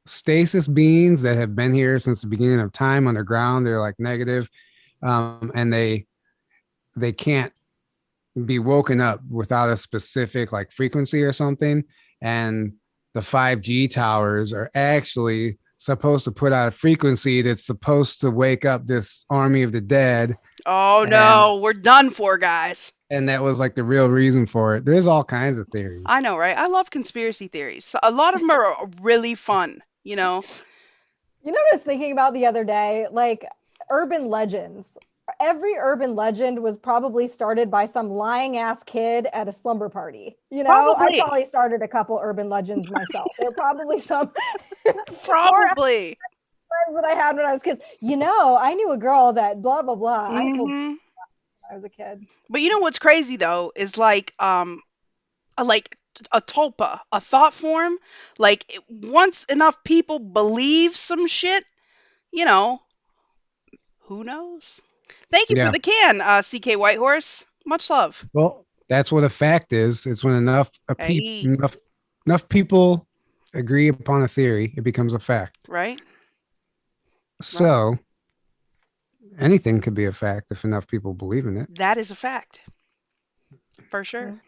stasis beings that have been here since the beginning of time underground. They're like negative, and they can't be woken up without a specific like frequency or something. And the 5G towers are actually supposed to put out a frequency that's supposed to wake up this army of the dead. Oh no, we're done for, guys. And that was like the real reason for it. There's all kinds of theories. I know, right? I love conspiracy theories. So a lot of them are really fun, You know what I was thinking about the other day? Like urban legends. Every urban legend was probably started by some lying ass kid at a slumber party. I probably started a couple urban legends myself. There are probably some probably friends that I had when I was kids. I knew a girl that blah blah blah. I told Mhm. when I was a kid. But you know what's crazy though is like a tulpa, a thought form. Like once enough people believe some shit, who knows? Thank you for Yeah. the can, CK Whitehorse. Much love. Well, that's what a fact is. It's when enough people agree upon a theory, it becomes a fact. Right. So anything could be a fact if enough people believe in it. That is a fact. For sure.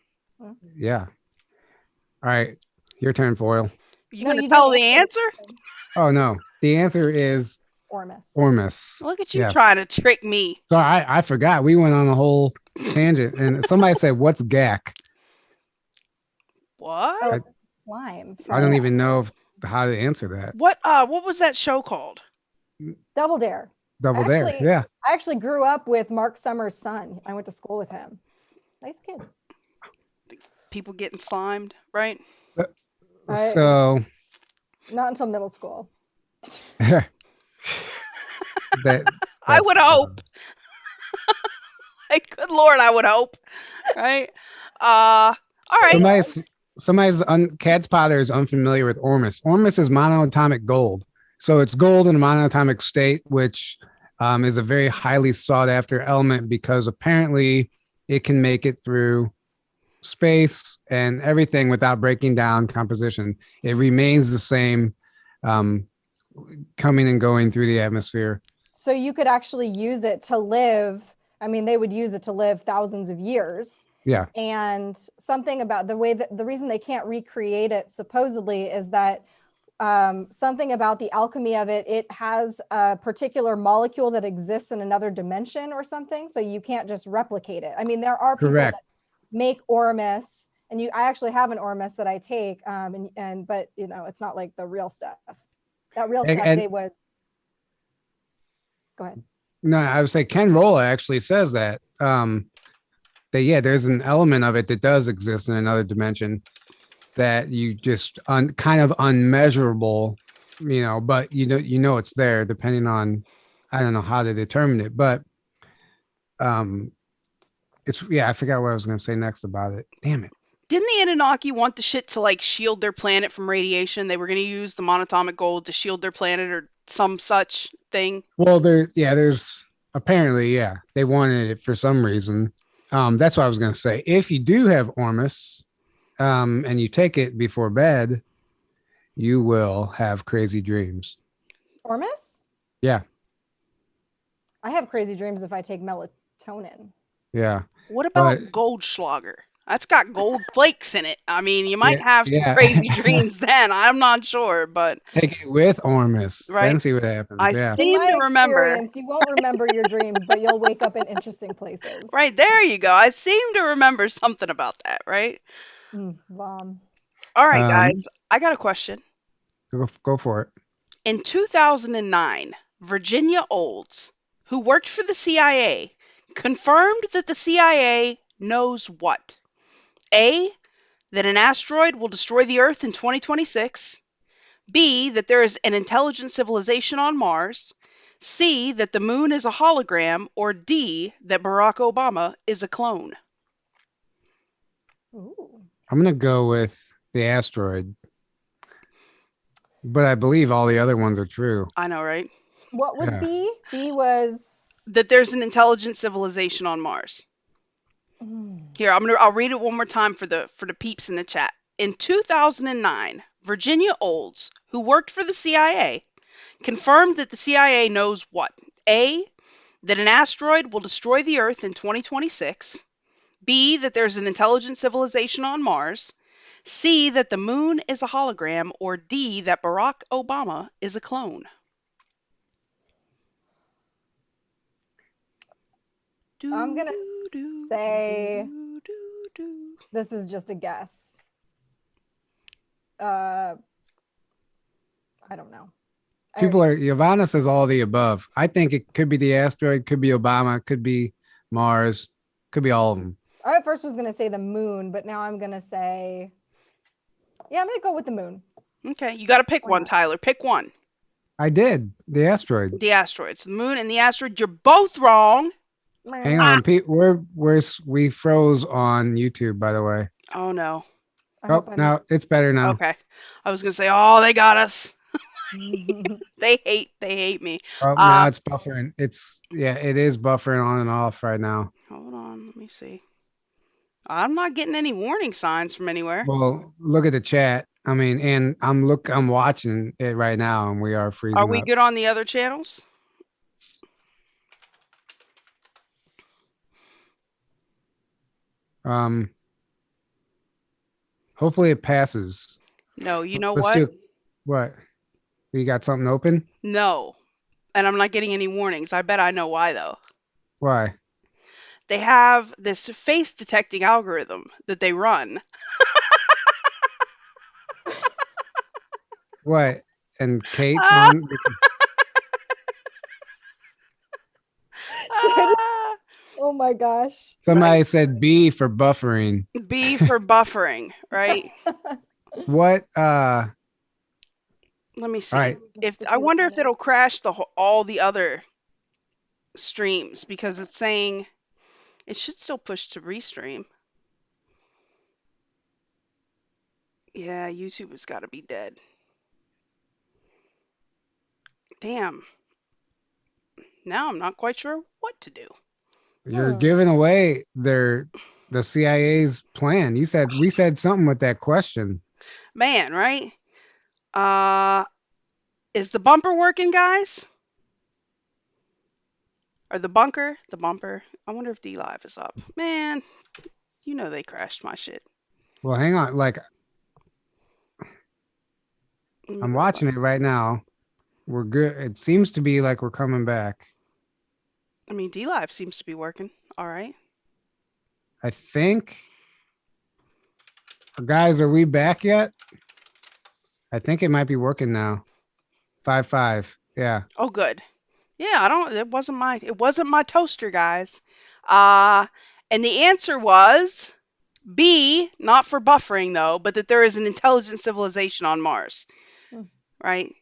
Yeah. All right. Your turn, Foil. You going to tell the answer? Oh, no. The answer is Ormus. Look at you trying to trick me. So I forgot. We went on a whole tangent, and somebody said, "What's GAC?" What? Slime. I don't even know how to answer that. What was that show called? Double Dare. Double Dare. Yeah. I actually grew up with Mark Summers' son. I went to school with him. Nice kid. People getting slimed, right? So. Not until middle school. I would hope. Like, good Lord, I would hope. Right? All right. Cad's Potter is unfamiliar with Ormus. Ormus is monoatomic gold. So it's gold in a monoatomic state, which is a very highly sought after element because apparently it can make it through space and everything without breaking down composition. It remains the same, coming and going through the atmosphere. So you could actually use it to live. I mean, they would use it to live thousands of years. Yeah. And something about the reason they can't recreate it supposedly is that something about the alchemy of it, it has a particular molecule that exists in another dimension or something. So you can't just replicate it. I mean, there are people that make Ormus, and I actually have an Ormus that I take, but it's not like the real stuff. That real stuff they would. Go ahead. No, I would say Ken Rolla actually says that. There's an element of it that does exist in another dimension that you just kind of unmeasurable, but it's there depending on, I don't know how to determine it, but I forgot what I was going to say next about it. Damn it. Didn't the Anunnaki want the shit to like shield their planet from radiation? They were going to use the monatomic gold to shield their planet or some such thing. Well, there's apparently, they wanted it for some reason. That's what I was going to say. If you do have Ormus, and you take it before bed, you will have crazy dreams. Ormus? Yeah. I have crazy dreams if I take melatonin. Yeah. What about Goldschlager? That's got gold flakes in it. I mean, you might have some crazy dreams then. I'm not sure, but take it with Ormus. Right. Then see what happens. I seem to remember. You won't remember your dreams, but you'll wake up in interesting places. Right, there you go. I seem to remember something about that, right? All right, guys. I got a question. Go for it. In 2009, Virginia Olds, who worked for the CIA, confirmed that the CIA knows what? A, that an asteroid will destroy the Earth in 2026. B, that there is an intelligent civilization on Mars. C, that the moon is a hologram. Or D, that Barack Obama is a clone. Ooh. I'm going to go with the asteroid. But I believe all the other ones are true. I know, right? What was B? B was that there's an intelligent civilization on Mars. Here, I'll read it one more time for the peeps in the chat. In 2009, Virginia Olds, who worked for the CIA, confirmed that the CIA knows what? A, that an asteroid will destroy the Earth in 2026. B, that there's an intelligent civilization on Mars. C, that the moon is a hologram, or D, that Barack Obama is a clone? I'm gonna say this is just a guess. I don't know. Yuvonda says all the above. I think it could be the asteroid, could be Obama, could be Mars, could be all of them. I at first was gonna say the moon, but now I'm gonna say, yeah, I'm gonna go with the moon. Okay, you got to pick one, Tyler. Pick one. I did. The asteroid. The asteroids. The moon and the asteroid. You're both wrong. Hang on, Pete. We froze on YouTube, by the way. Oh no. Oh, no, it's better now. Okay. I was gonna say, oh, they got us. They hate me. Oh, now it's buffering. It is buffering on and off right now. Hold on, let me see. I'm not getting any warning signs from anywhere. Well, look at the chat. I mean, and I'm watching it right now, and we are freezing. Are we good on the other channels? Hopefully it passes. No, you know what? You got something open? No. And I'm not getting any warnings. I bet I know why though. Why? They have this face detecting algorithm that they run. What? And Kate's on. Oh my gosh. Somebody said B for buffering. B for buffering, right? What? Let me see. All right. I wonder if it'll crash all the other streams, because it's saying it should still push to restream. Yeah, YouTube has got to be dead. Damn. Now I'm not quite sure what to do. You're giving away the CIA's plan. We said something with that question. Man, right? Is the bumper working, guys? Or the bumper? I wonder if DLive is up. Man, you know they crashed my shit. Well, hang on. Like, I'm watching it right now. We're good. It seems to be like we're coming back. I mean, DLive seems to be working. All right. I think. Guys, are we back yet? I think it might be working now. 5-5. Yeah. Oh, good. Yeah, it wasn't my toaster, guys. And the answer was B, not for buffering though, but that there is an intelligent civilization on Mars. Right?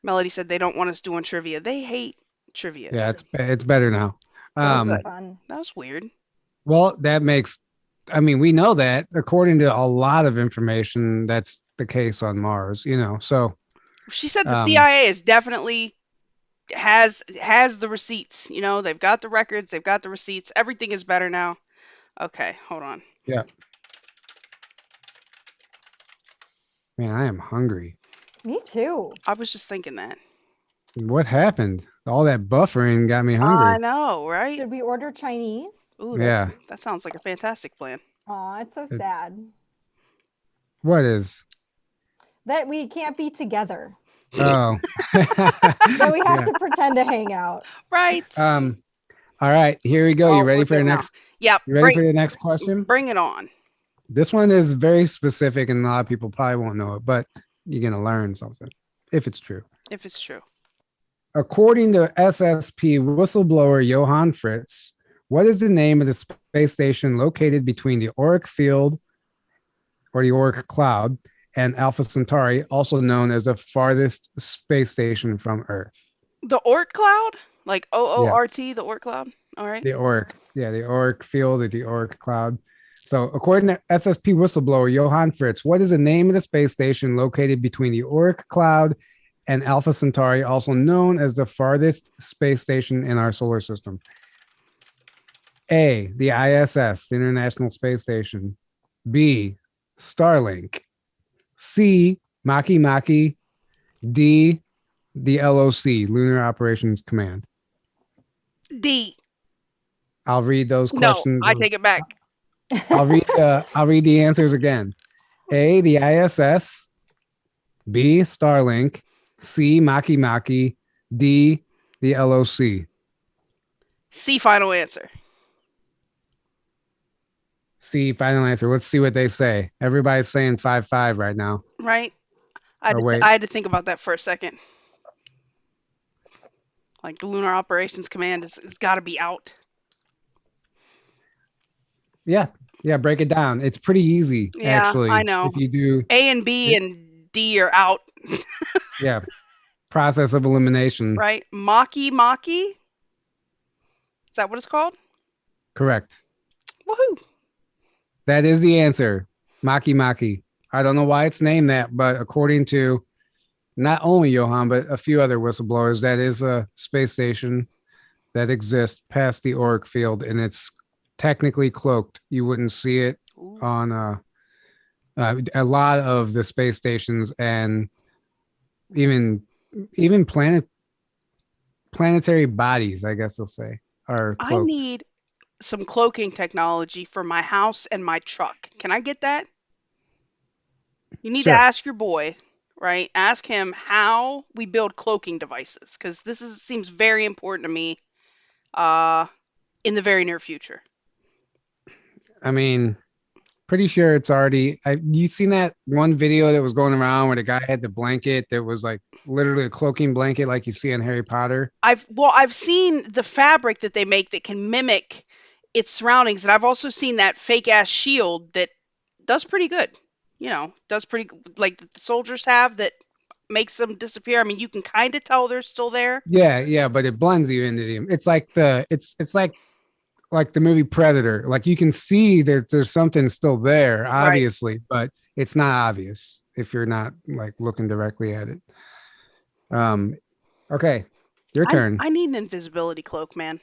Melody said they don't want us doing trivia. They hate trivia. Yeah, it's better now. That was weird. Well, we know that according to a lot of information, that's the case on Mars, so. She said the CIA is definitely has the receipts, they've got the records, they've got the receipts. Everything is better now. Okay, hold on. Yeah. Man, I am hungry. Me too. I was just thinking that. What happened? All that buffering got me hungry. I know, right? Should we order Chinese? Ooh, yeah. That sounds like a fantastic plan. Aw, it's so sad. What is? That we can't be together. Oh. So we have to pretend to hang out. Right. All right, here we go. You ready for the next? Yep. You ready for the next question? Bring it on. This one is very specific and a lot of people probably won't know it, but you're going to learn something if it's true. If it's true. According to SSP whistleblower Johann Fritz, what is the name of the space station located between the Oort field or the Oort cloud and Alpha Centauri, also known as the farthest space station from Earth? The Oort cloud? Like OORT, the Oort cloud? All right. The Oort. Yeah, the Oort field or the Oort cloud. So according to SSP whistleblower Johann Fritz, what is the name of the space station located between the Oort cloud and Alpha Centauri, also known as the farthest space station in our solar system? A, the ISS, the International Space Station. B, Starlink. C, Maki Maki. D, the LOC, Lunar Operations Command. D. I'll read those questions. No, I take it back. I'll read the answers again. A, the ISS. B, Starlink. C, Maki Maki. D, the LOC. C, final answer. C, final answer. Let's see what they say. Everybody's saying 5-5 right now. Right? Wait. I had to think about that for a second. Like the Lunar Operations Command has got to be out. Yeah. Break it down. It's pretty easy, actually. I know. If you do A and B and D are out. Yeah. Process of elimination. Right? Maki Maki? Is that what it's called? Correct. Woohoo. That is the answer. Maki Maki. I don't know why it's named that, but according to not only Johan, but a few other whistleblowers, that is a space station that exists past the Oryx field, and it's technically cloaked. You wouldn't see it on a lot of the space stations, and even planetary bodies, I guess they'll say, are cloaked. I need some cloaking technology for my house and my truck. Can I get that? You need to ask your boy, right? Ask him how we build cloaking devices, because this seems very important to me in the very near future. I mean, pretty sure it's already. You seen that one video that was going around where the guy had the blanket that was like literally a cloaking blanket, like you see in Harry Potter? I've seen the fabric that they make that can mimic its surroundings, and I've also seen that fake ass shield that does pretty good. Does pretty like the soldiers have that makes them disappear. I mean, you can kind of tell they're still there. Yeah, but it blends you into them. It's like it's like the movie Predator. Like you can see that there's something still there, obviously, right, but it's not obvious if you're not like looking directly at it. Okay, your turn. I need an invisibility cloak, man.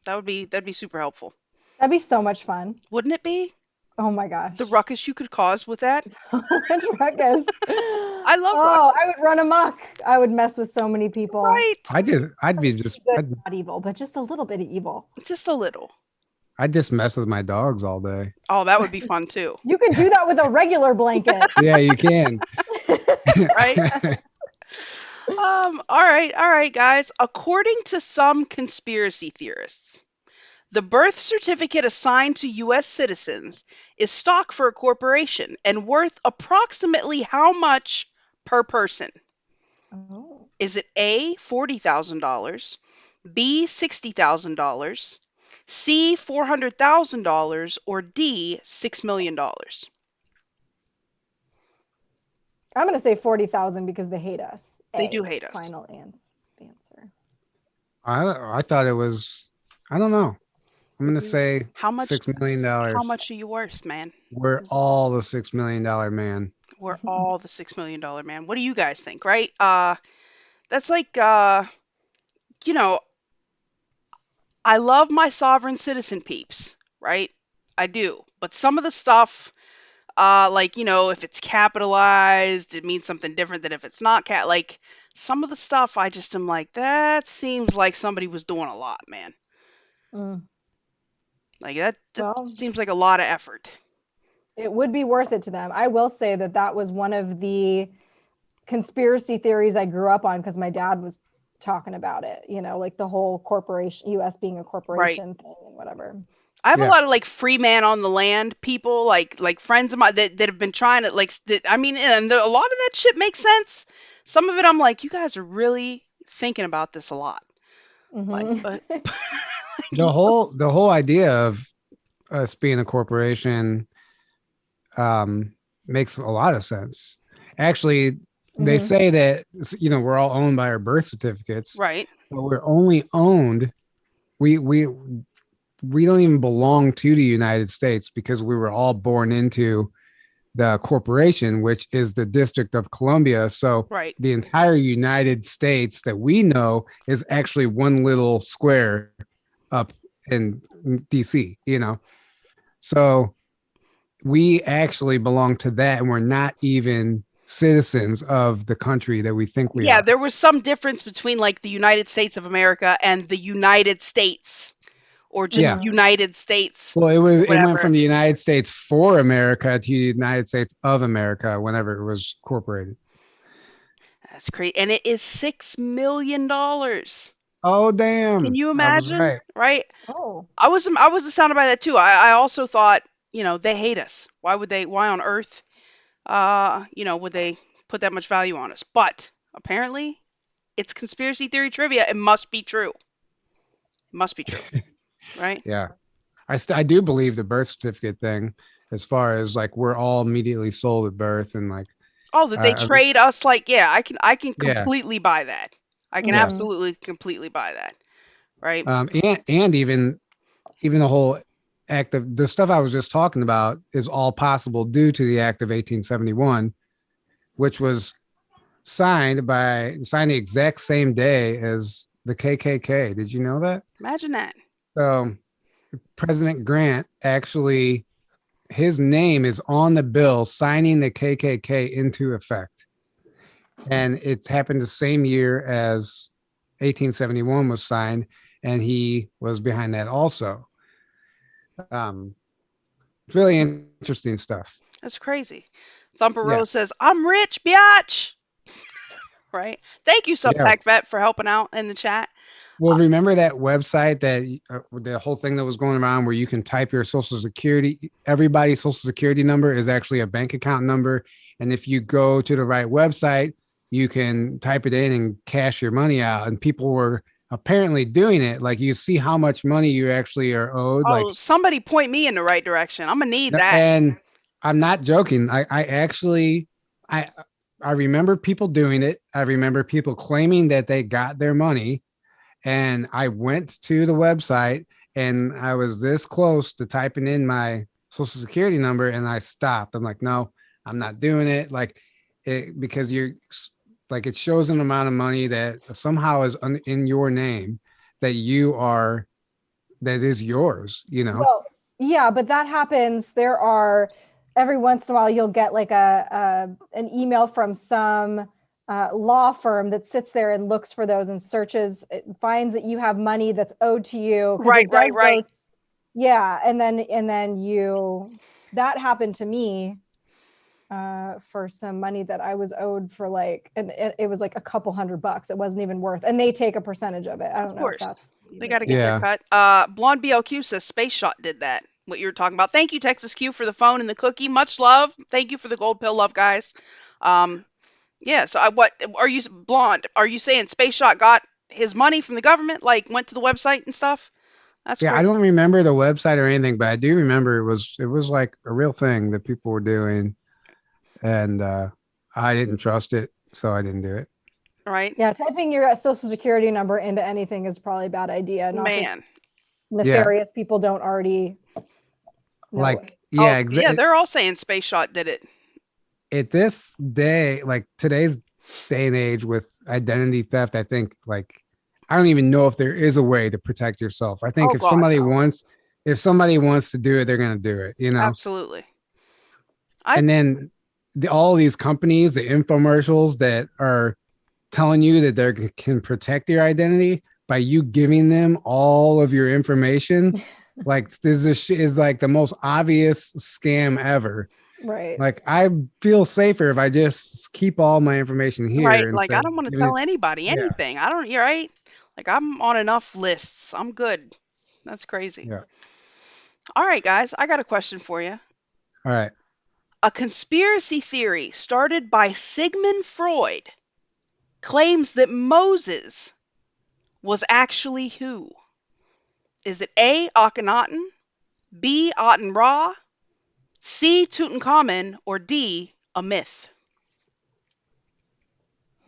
That'd be super helpful. That'd be so much fun. Wouldn't it be? Oh my gosh. The ruckus you could cause with that. So much ruckus. I love ruckus. I would run amok. I would mess with so many people. Right. I'd be just not evil, but just a little bit of evil. Just a little. I'd just mess with my dogs all day. Oh, that would be fun too. You can do that with a regular blanket. Yeah, you can. Right? All right, guys. According to some conspiracy theorists, the birth certificate assigned to U.S. citizens is stock for a corporation and worth approximately how much per person? Oh. Is it A, $40,000, B, $60,000, C, $400,000, or D, $6 million? I'm going to say 40,000 because they hate us. They do hate us. Final answer. I thought it was, I don't know. I'm going to say how much, $6 million. How much are you worth, man? We're all the $6 million man. We're all the $6 million man. What do you guys think, right? That's like, you know, I love my sovereign citizen peeps, right? I do. But some of the stuff, like, you know, if it's capitalized, it means something different than if it's not like some of the stuff I just am like, that seems like somebody was doing a lot, man. Like that seems like a lot of effort. It would be worth it to them. I will say that was one of the conspiracy theories I grew up on because my dad was talking about it, you know, like the whole corporation, US being a corporation thing and whatever. I have a lot of like free man on the land people, like friends of mine that have been trying to I mean, and a lot of that shit makes sense. Some of it I'm like, you guys are really thinking about this a lot. Mm-hmm. Like, but the whole idea of us being a corporation makes a lot of sense. Actually, they say that, you know, we're all owned by our birth certificates, right? But we're only owned. We don't even belong to the United States because we were all born into the corporation, which is the District of Columbia. So the entire United States that we know is actually one little square up in DC, you know. So we actually belong to that, and we're not even citizens of the country that we think we are. Yeah, there was some difference between like the United States of America and the United States, or just Yeah. United States. Well, it went whatever. from the United States for America to the United States of America whenever it was incorporated. That's crazy. And it is $6 million. Oh, damn. Can you I was imagine? Right? Oh, I was astounded by that too. I also thought, they hate us. Why on earth, would they put that much value on us? But apparently it's conspiracy theory trivia. It must be true. It must be true. Right? Yeah. I do believe the birth certificate thing, as far as like we're all immediately sold at birth and like, Oh, that they trade us I can Yeah. completely buy that. I can absolutely completely buy that. Right? and even the whole act of the stuff I was just talking about is all possible due to the act of 1871, which was signed the exact same day as the KKK. Did you know that? Imagine that. So President Grant actually, his name is on the bill signing the KKK into effect. And it's happened the same year as 1871 was signed, and he was behind that also. Really interesting stuff. That's crazy. Thumper Rose says, "I'm rich, biatch." Right? Thank you, Subpack Vet, for helping out in the chat. Well, remember that website that the whole thing that was going around where you can type your social security, everybody's social security number is actually a bank account number. And if you go to the right website, you can type it in and cash your money out. And people were apparently doing it. Like you see how much money you actually are owed. Oh, like somebody point me in the right direction. I'm gonna need that. And I'm not joking. I remember people doing it. I remember people claiming that they got their money. And I went to the website and I was this close to typing in my social security number and I stopped. I'm like, no, I'm not doing it. Because you're like, it shows an amount of money that somehow is in your name that is yours, Well, yeah, but that happens. There are every once in a while you'll get like an email from some law firm that sits there and looks for those and searches, it finds that you have money that's owed to you. Right. Yeah, and then that happened to me for some money that I was owed for and it was like a couple $100. It wasn't even worth, and they take a percentage of it. I don't know if that's. They got to get their cut. Blonde BLQ says Space Shot did that. What you were talking about. Thank you, Texas Q, for the phone and the cookie. Much love. Thank you for the gold pill love, guys. Yeah. So what are you, Blonde? Are you saying Space Shot got his money from the government? Like went to the website and stuff? That's great. I don't remember the website or anything, but I do remember it was like a real thing that people were doing, and I didn't trust it, so I didn't do it. Right. Yeah, typing your social security number into anything is probably a bad idea. Man. Nefarious people don't already know like it. Exactly. Yeah, they're all saying Space Shot did it. At this day, like today's day and age with identity theft, I think I don't even know if there is a way to protect yourself. I think if somebody wants to do it, they're going to do it, Absolutely. And then all these companies, the infomercials that are telling you that they can protect your identity by you giving them all of your information. Like this is like the most obvious scam ever. Right. Like I feel safer if I just keep all my information here. Right. Like I don't want to tell anybody anything. I don't. You're right. Like I'm on enough lists. I'm good. That's crazy. Yeah. All right, guys. I got a question for you. All right. A conspiracy theory started by Sigmund Freud claims that Moses was actually who? Is it A, Akhenaten, B, Aten Ra, C, Tutankhamun, or D, a myth?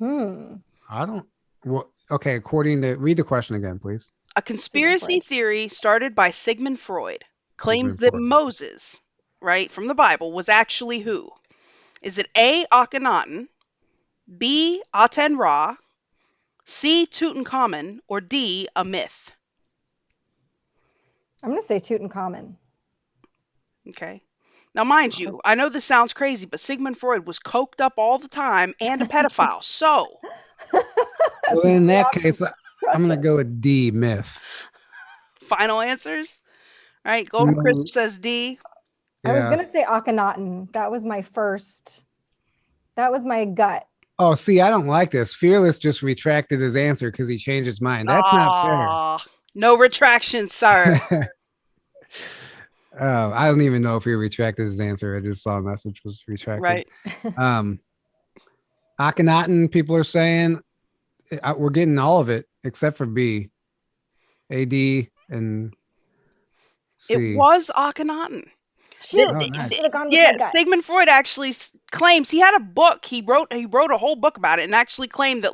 I don't. Well, okay. Read the question again, please. A conspiracy theory started by Sigmund Freud claims that Moses, right, from the Bible, was actually who? Is it A, Akhenaten, B, Aten Ra, C, Tutankhamun, or D, a myth? I'm going to say Tutankhamun. Okay. Now, mind you, I know this sounds crazy, but Sigmund Freud was coked up all the time and a pedophile. So, well, in that case, I'm going to go with D, myth. Final answers? All right. Golden Crisp says D. I was gonna say Akhenaten. That was my gut. Oh, see, I don't like this. Fearless just retracted his answer because he changed his mind. That's not fair. No retraction, sir. I don't even know if he retracted his answer. I just saw a message was retracted. Right. Akhenaten, people are saying we're getting all of it except for B, A, D, and C. It was Akhenaten. Shoot, nice. Sigmund Freud actually claims he had a book. He wrote a whole book about it, and actually claimed that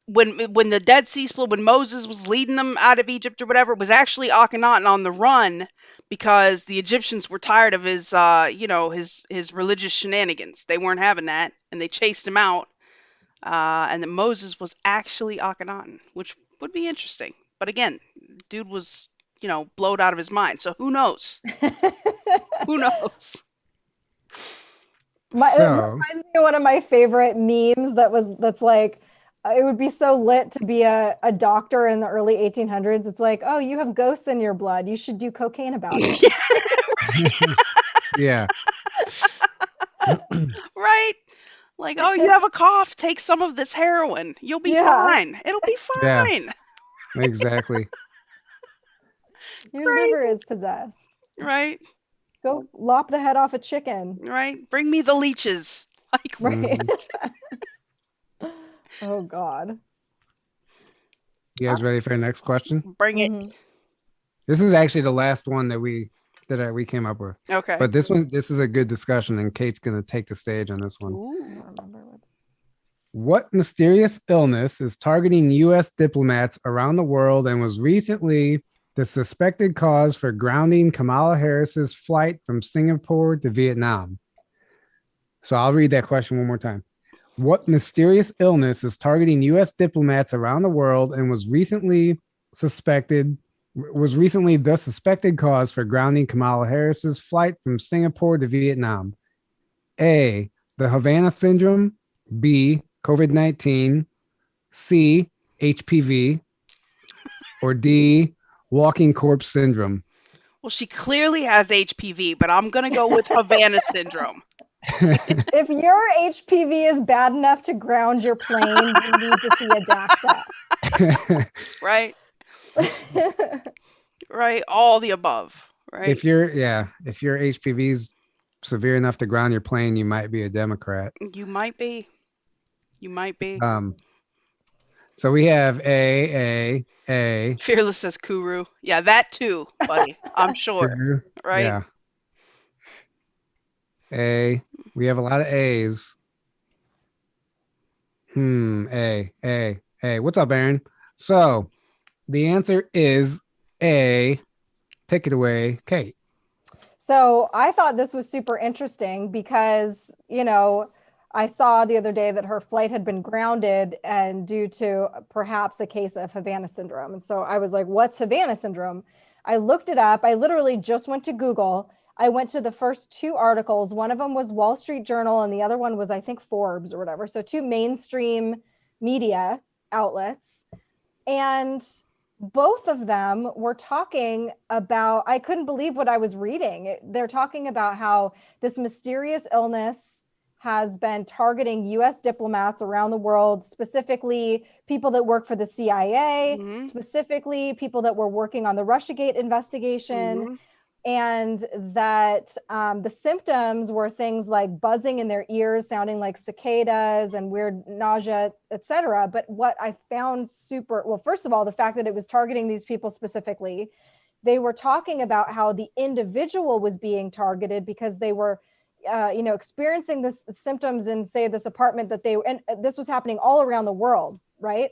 when the Dead Sea split, when Moses was leading them out of Egypt or whatever, it was actually Akhenaten on the run because the Egyptians were tired of his his religious shenanigans. They weren't having that, and they chased him out. And that Moses was actually Akhenaten, which would be interesting. But again, dude was blowed out of his mind. So who knows? Who knows? It reminds me of one of my favorite memes that's like, it would be so lit to be a doctor in the early 1800s. It's like, oh, you have ghosts in your blood. You should do cocaine about it. Yeah. Right? Like, oh, you have a cough. Take some of this heroin. You'll be fine. It'll be fine. Yeah, exactly. Your liver is possessed. Right? Go lop the head off a chicken. Right? Bring me the leeches. Like, right. Oh, God. You guys ready for the next question? Bring it. This is actually the last one that we came up with. Okay. But this is a good discussion, and Kate's going to take the stage on this one. Ooh. What mysterious illness is targeting U.S. diplomats around the world and was recently the suspected cause for grounding Kamala Harris's flight from Singapore to Vietnam? So I'll read that question one more time. What mysterious illness is targeting U.S. diplomats around the world and was recently the suspected cause for grounding Kamala Harris's flight from Singapore to Vietnam? A, the Havana syndrome. B, COVID-19. C, HPV. Or D, walking corpse syndrome. Well, she clearly has HPV, but I'm going to go with Havana syndrome. If your HPV is bad enough to ground your plane, you need to see a doctor. Right? Right? All the above. Right? If your HPV is severe enough to ground your plane, you might be a Democrat. You might be. So we have A. Fearless says Kuru. Yeah, that too, buddy. I'm sure. Kuru. Right? Yeah. A. We have a lot of A's. A. What's up, Aaron? So the answer is A. Take it away, Kate. So I thought this was super interesting because, I saw the other day that her flight had been grounded and due to perhaps a case of Havana syndrome. And so I was like, what's Havana syndrome? I looked it up. I literally just went to Google. I went to the first two articles. One of them was Wall Street Journal and the other one was, I think, Forbes or whatever. So two mainstream media outlets. And both of them were talking about, I couldn't believe what I was reading. They're talking about how this mysterious illness has been targeting U.S. diplomats around the world, specifically people that work for the CIA, specifically people that were working on the Russiagate investigation, and that the symptoms were things like buzzing in their ears, sounding like cicadas and weird nausea, etc. But what I found first of all, the fact that it was targeting these people specifically, they were talking about how the individual was being targeted because they were experiencing this symptoms in, say, this apartment and this was happening all around the world, right?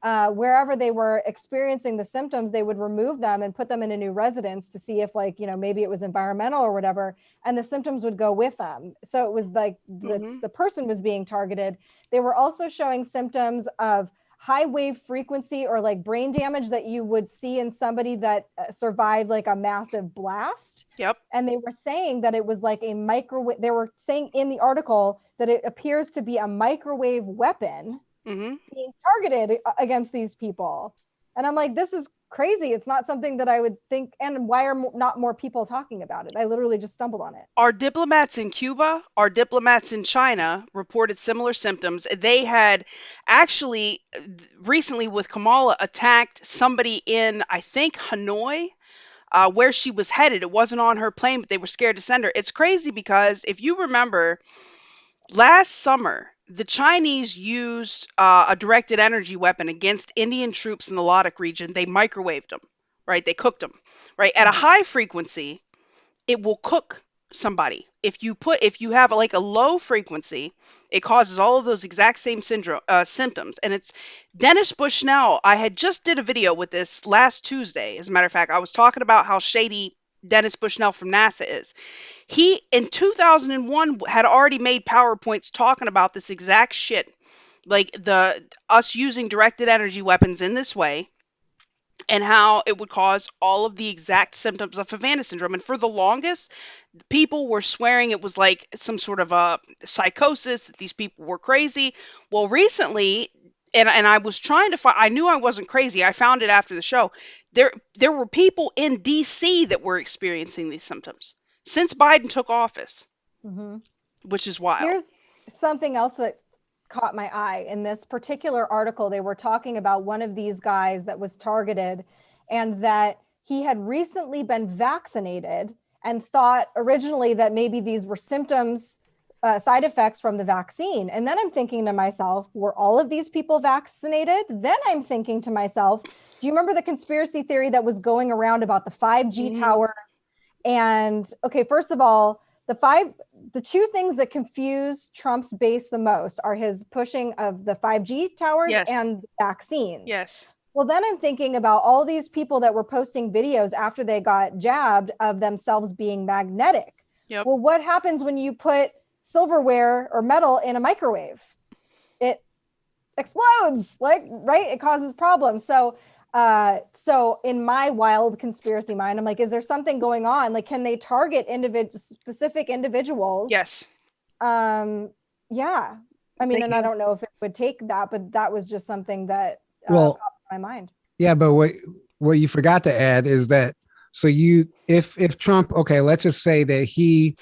Wherever they were experiencing the symptoms, they would remove them and put them in a new residence to see if, maybe it was environmental or whatever, and the symptoms would go with them. So it was like the person was being targeted. They were also showing symptoms of high wave frequency or like brain damage that you would see in somebody that survived like a massive blast. Yep. And they were saying that it was like a microwave. They were saying in the article that it appears to be a microwave weapon being targeted against these people. And I'm like, this is crazy. It's not something that I would think. And why are not more people talking about it? I literally just stumbled on it. Our diplomats in Cuba, our diplomats in China reported similar symptoms. They had actually recently with Kamala attacked somebody in, I think, Hanoi, where she was headed. It wasn't on her plane, but they were scared to send her. It's crazy because if you remember, last summer, the Chinese used a directed energy weapon against Indian troops in the Ladakh region. They microwaved them, right? They cooked them, right? At a high frequency, it will cook somebody. If you have like a low frequency, it causes all of those exact same symptoms. And it's Dennis Bushnell. I had just did a video with this last Tuesday. As a matter of fact, I was talking about how shady Dennis Bushnell from NASA is. He in 2001 had already made PowerPoints talking about this exact shit, like us using directed energy weapons in this way, and how it would cause all of the exact symptoms of Havana syndrome. And for the longest, people were swearing it was like some sort of a psychosis, that these people were crazy. Well, recently, and I was trying to find, I knew I wasn't crazy. I found it after the show. There were people in DC that were experiencing these symptoms since Biden took office, which is wild. Here's something else that caught my eye. In this particular article, they were talking about one of these guys that was targeted, and that he had recently been vaccinated and thought originally that maybe these were symptoms, side effects from the vaccine. And then I'm thinking to myself, were all of these people vaccinated? Then I'm thinking to myself, do you remember the conspiracy theory that was going around about the 5G towers? And okay, first of all, the two things that confuse Trump's base the most are his pushing of the 5G towers and vaccines. Yes. Well, then I'm thinking about all these people that were posting videos after they got jabbed of themselves being magnetic. Yep. Well, what happens when you put silverware or metal in a microwave? It explodes, right? It causes problems. So in my wild conspiracy mind, I'm like, is there something going on? Like, can they target specific individuals? Yes. Yeah. I mean, and I don't know if it would take that, but that was just something that popped in my mind. Yeah, but what you forgot to add is that, so if Trump, okay, let's just say that he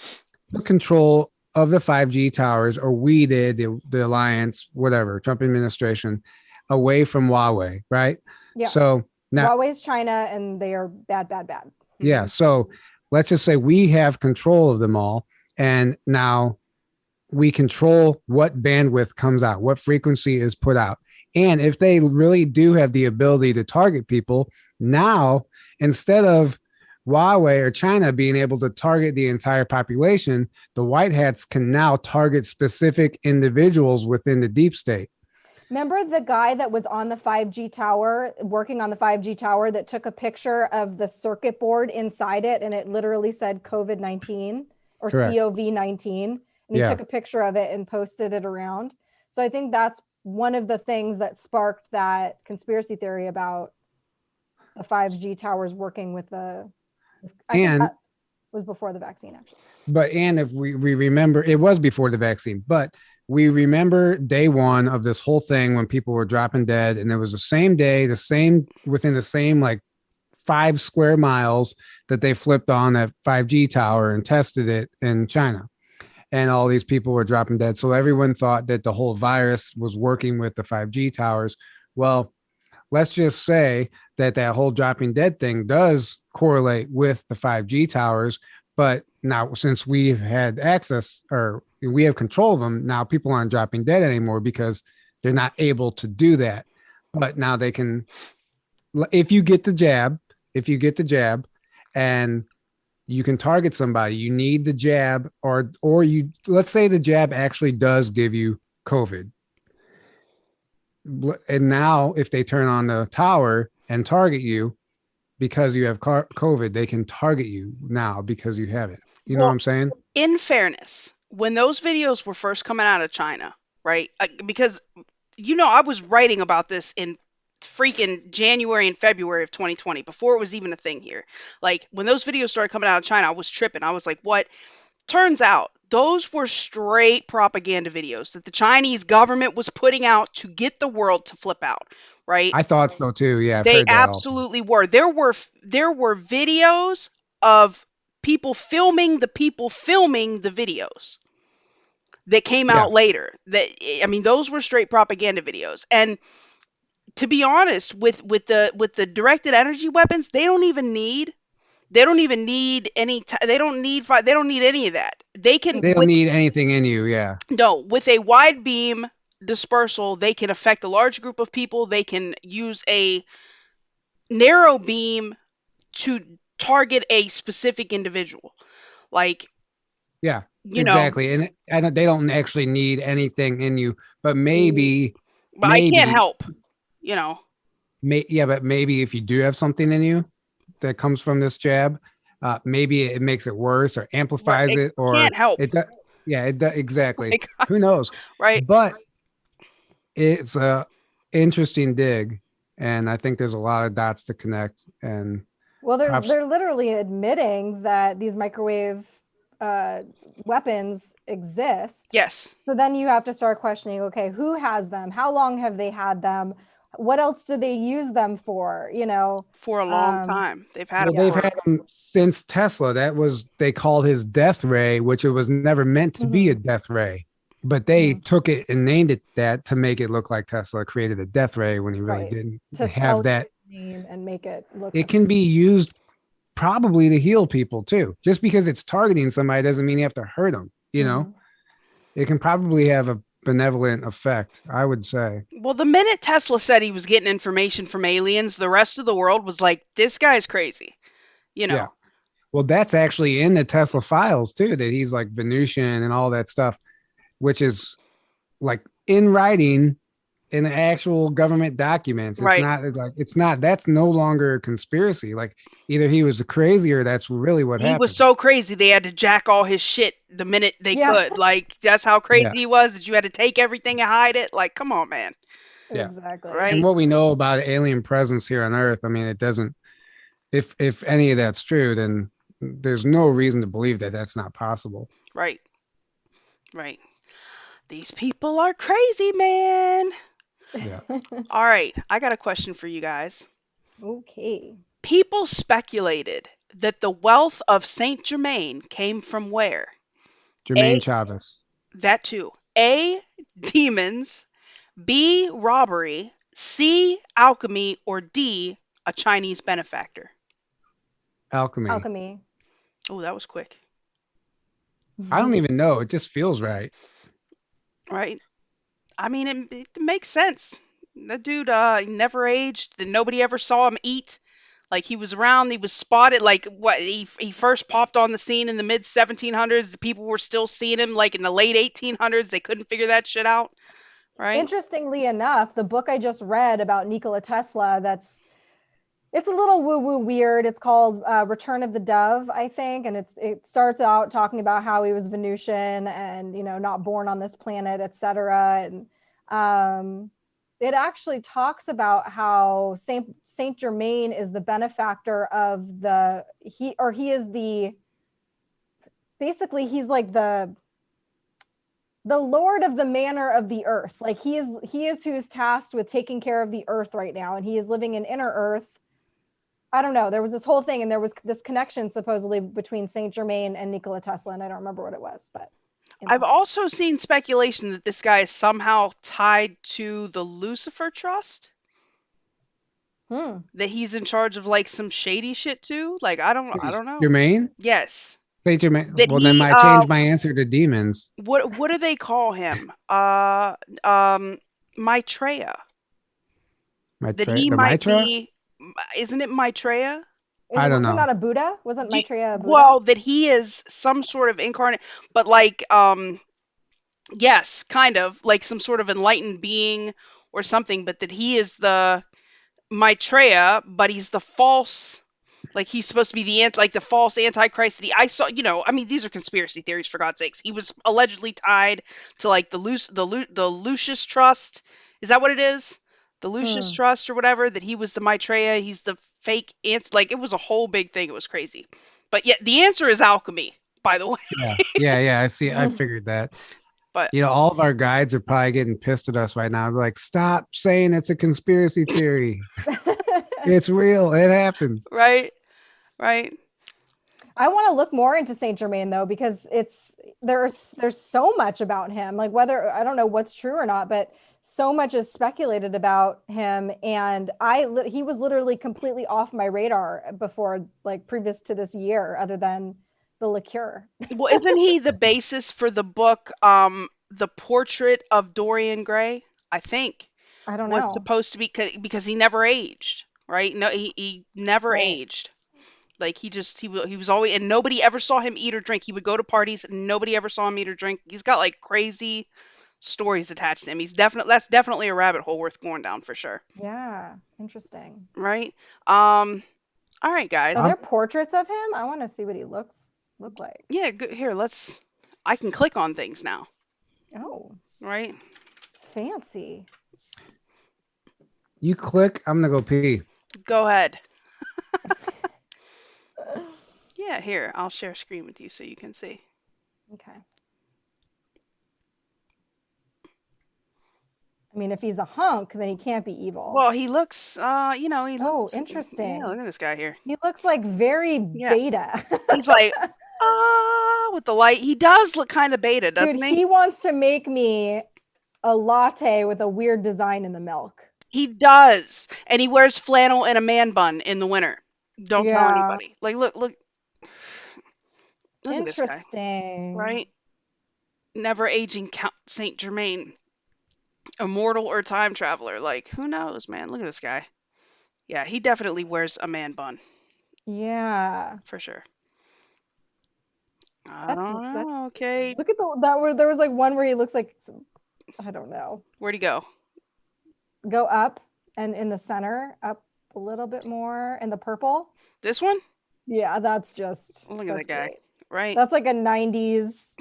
took control of the 5G towers, or we did, the alliance, whatever, Trump administration, away from Huawei, right? Yeah. So now Huawei's China, and they are bad. Yeah. So let's just say we have control of them all, and now we control what bandwidth comes out, what frequency is put out. And if they really do have the ability to target people, now instead of Huawei or China being able to target the entire population, the white hats can now target specific individuals within the deep state. Remember the guy that was on the 5G tower, working on the 5G tower, that took a picture of the circuit board inside it, and it literally said COVID-19 or Correct. COVID-19, and he took a picture of it and posted it around. So I think that's one of the things that sparked that conspiracy theory about the 5G towers working with I think that was before the vaccine, actually. And if we remember, it was before the vaccine, but we remember day one of this whole thing when people were dropping dead, and it was the same day, within the same like 5 square miles that they flipped on that 5G tower and tested it in China, and all these people were dropping dead. So everyone thought that the whole virus was working with the 5G towers. Well, let's just say that whole dropping dead thing does correlate with the 5G towers, but now since we've had access, or we have control of them, now people aren't dropping dead anymore because they're not able to do that. But now they can, if you get the jab and you can target somebody, you need the jab, or let's say the jab actually does give you COVID. And now if they turn on the tower and target you because you have COVID, they can target you now because you have it. You know what I'm saying? In fairness, when those videos were first coming out of China, right? Because, I was writing about this in freaking January and February of 2020, before it was even a thing here. Like, when those videos started coming out of China, I was tripping. I was like, what? Turns out those were straight propaganda videos that the Chinese government was putting out to get the world to flip out. right? I thought so too. Yeah, I've They heard that also. absolutely were. There were videos of people filming the videos that came Yeah, out later. That, I mean, those were straight propaganda videos. And to be honest, with the directed energy weapons, they don't even need they don't need they don't need any of that. They can they don't with need anything in you. Yeah, no with a wide beam dispersal, they can affect a large group of people. They can use a narrow beam to target a specific individual. Like, yeah, you know, exactly. And they don't actually need anything in you, but mm, maybe, but I can't maybe, help, you know. yeah, but maybe if you do have something in you that comes from this jab, maybe it makes it worse or Right, amplifies it it, or can't help. it does. Yeah, it does exactly. Like, Who knows? right? But it's a interesting dig, and I think there's a lot of dots to connect. And Well, perhaps, they're literally admitting that these microwave uh, weapons exist. Yes, So then you have to start questioning, okay, who has them? How long have they had them? What else do they use them for? for a long time. They've had well, them they've Yeah. for. had them since Tesla. That was they called his death ray, which it was never meant to be a death ray, but they took it and named it that to make it look like Tesla created a death ray when he really Right. didn't To have sell that. the name and make it look. It can be used probably to heal people too. Just because it's targeting somebody doesn't mean you have to hurt them. It can probably have a benevolent effect, I would say. Well, the minute Tesla said he was getting information from aliens, the rest of the world was like, "This guy's crazy," you Yeah. know. Well, that's actually in the Tesla files too, that he's like Venusian and all that stuff, which is like in writing in the actual government documents. It's Right. not like that's no longer a conspiracy. Like either he was crazy or that's really what He was happened. so crazy they had to jack all his shit the minute they Yeah, could. Like, that's how Yeah. crazy he was, that you had to take everything and hide it. Like, come on, man. Yeah. exactly. And Right? what we know about alien presence here on Earth, I mean, it doesn't, if any of that's true, then there's no reason to believe that that's not possible. Right. Right. These people are crazy, man. Yeah. All right, I got a question for you guys. Okay. People speculated that the wealth of Saint Germain came from where? Jermaine A, Chavez. that too. A, demons. B, robbery. C, alchemy. Or D, a Chinese benefactor. Alchemy. Alchemy. Oh, that was quick. I don't even know. It just feels right. Right? I mean, it makes sense. That dude never aged. Nobody ever saw him eat. Like, he was around, he was spotted. Like, what, he first popped on the scene in the mid 1700s. People were still seeing him like in the late 1800s. They couldn't figure that shit out, right? Interestingly enough, the book I just read about Nikola Tesla, it's a little woo-woo weird. It's called Return of the Dove, I think, and it starts out talking about how he was Venusian and not born on this planet, etc. And it actually talks about how Saint Germain is the benefactor of he is the basically he's like the lord of the manor of the earth. Like he is who's tasked with taking care of the earth right now, and he is living in inner earth. I don't know. There was this whole thing, and there was this connection supposedly between Saint Germain and Nikola Tesla, and I don't remember what it was, but I've also seen speculation that this guy is somehow tied to the Lucifer Trust. That he's in charge of like some shady shit too. Like, I don't know. Jermaine? Yes. Say Jermaine. That Well, then he I changed my answer to demons. what do they call him? Maitreya. That he The might Mitra? be, isn't it Maitreya? I don't Wasn't know. that a Buddha? Wasn't Maitreya a Buddha? Well, that he is some sort of incarnate, but like, yes, kind of like some sort of enlightened being or something, but that he is the Maitreya, but he's the false, like he's supposed to be the false antichrist. I saw, I mean, these are conspiracy theories, for God's sakes. He was allegedly tied to like the Lucius Trust. Is that what it is? The Lucius Trust or whatever, that he was the Maitreya, he's the fake like it was a whole big thing. It was crazy. But yet the answer is alchemy, by the way. Yeah. I see. I figured that. But all of our guides are probably getting pissed at us right now. They're like, stop saying it's a conspiracy theory. It's real. It happened. right, right. I want to look more into Saint Germain though, because there's so much about him. Like whether I don't know what's true or not, but so much is speculated about him, and he was literally completely off my radar before, like previous to this year, other than the liqueur. Well, isn't he the basis for the book, The Portrait of Dorian Gray? I think I don't was know. supposed to be because he never aged, right? No, he never Right. aged. Like he was always, and nobody ever saw him eat or drink. He would go to parties and nobody ever saw him eat or drink. He's got like crazy stories attached to him. That's definitely a rabbit hole worth going down for sure. Yeah, interesting. Right? All right, guys. Are there portraits of him? I want to see what he look like. Yeah, good. Here, I can click on things now. Oh, Right? fancy. You click, I'm going to go pee. Go ahead. Yeah, here, I'll share screen with you so you can see. Okay. I mean, if he's a hunk, then he can't be evil. Well, he looks, he looks. Oh, interesting. Yeah, look at this guy here. He looks like very Yeah. beta. He's like, with the light. He does look kind of beta, doesn't Dude, he? he wants to make me a latte with a weird design in the milk. He does. And he wears flannel and a man bun in the winter. Don't tell Yeah. anybody. Like, look at this guy. Interesting. Right? Never aging Count Saint Germain. Immortal or time traveler. Like, who knows, man? Look at this guy. Yeah, he definitely wears a man bun. Yeah. For sure. I don't know. Okay. Look at there was like one where he looks like, I don't know. Where'd he go? Go up and in the center, up a little bit more in the purple. This one? Yeah, that's just. Look at that guy. Great. Right? That's like a 90s.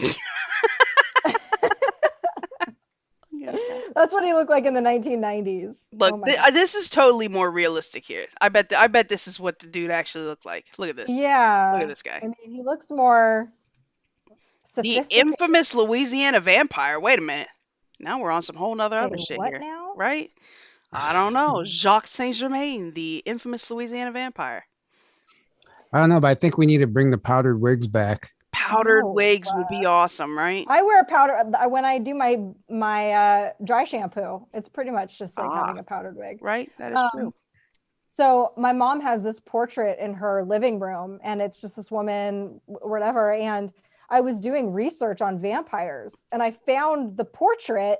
That's what he looked like in the 1990s. Look, this is totally more realistic here. I bet this is what the dude actually looked like. Look at this. Yeah. Look at this guy. I mean, he looks more the infamous Louisiana vampire. Wait a minute. Now we're on some whole nother other shit here. Now? Right? I don't know. Jacques Saint Germain, the infamous Louisiana vampire. I don't know, but I think we need to bring the powdered wigs back. Powdered wigs would be awesome, right? I wear powder when I do my dry shampoo. It's pretty much just like having a powdered wig. Right? That is true. So my mom has this portrait in her living room, and it's just this woman, whatever. And I was doing research on vampires, and I found the portrait,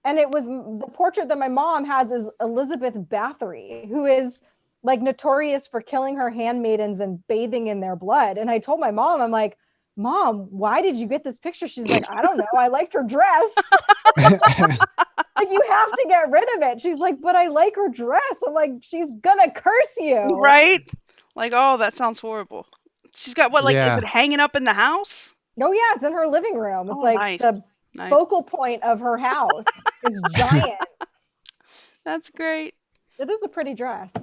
and it was the portrait that my mom has is Elizabeth Bathory, who is like notorious for killing her handmaidens and bathing in their blood. And I told my mom, I'm like, Mom, why did you get this picture? She's like, I don't know. I liked her dress. Like, you have to get rid of it. She's like, but I like her dress. I'm like, she's gonna curse you. Right? Like, oh, that sounds horrible. She's got what, like, is it hanging up in the house? No, yeah, it's in her living room. It's like the focal point of her house. It's giant. That's great. It is a pretty dress.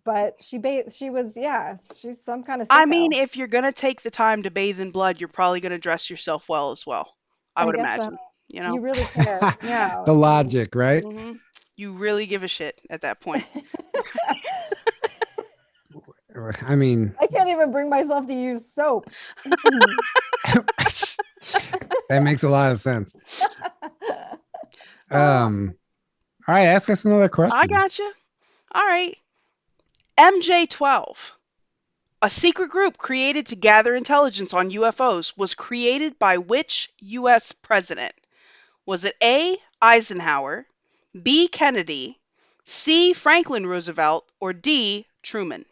But she's some kind of sicko. I mean, if you're going to take the time to bathe in blood, you're probably going to dress yourself well as well. I would imagine. So. You know? You really care. Yeah. The logic, right? Mm-hmm. You really give a shit at that point. I mean, I can't even bring myself to use soap. That makes a lot of sense. All right, ask us another question. I got you. All right. MJ12, a secret group created to gather intelligence on UFOs, was created by which U.S. president? Was it A, Eisenhower, B, Kennedy, C, Franklin Roosevelt, or D, Truman?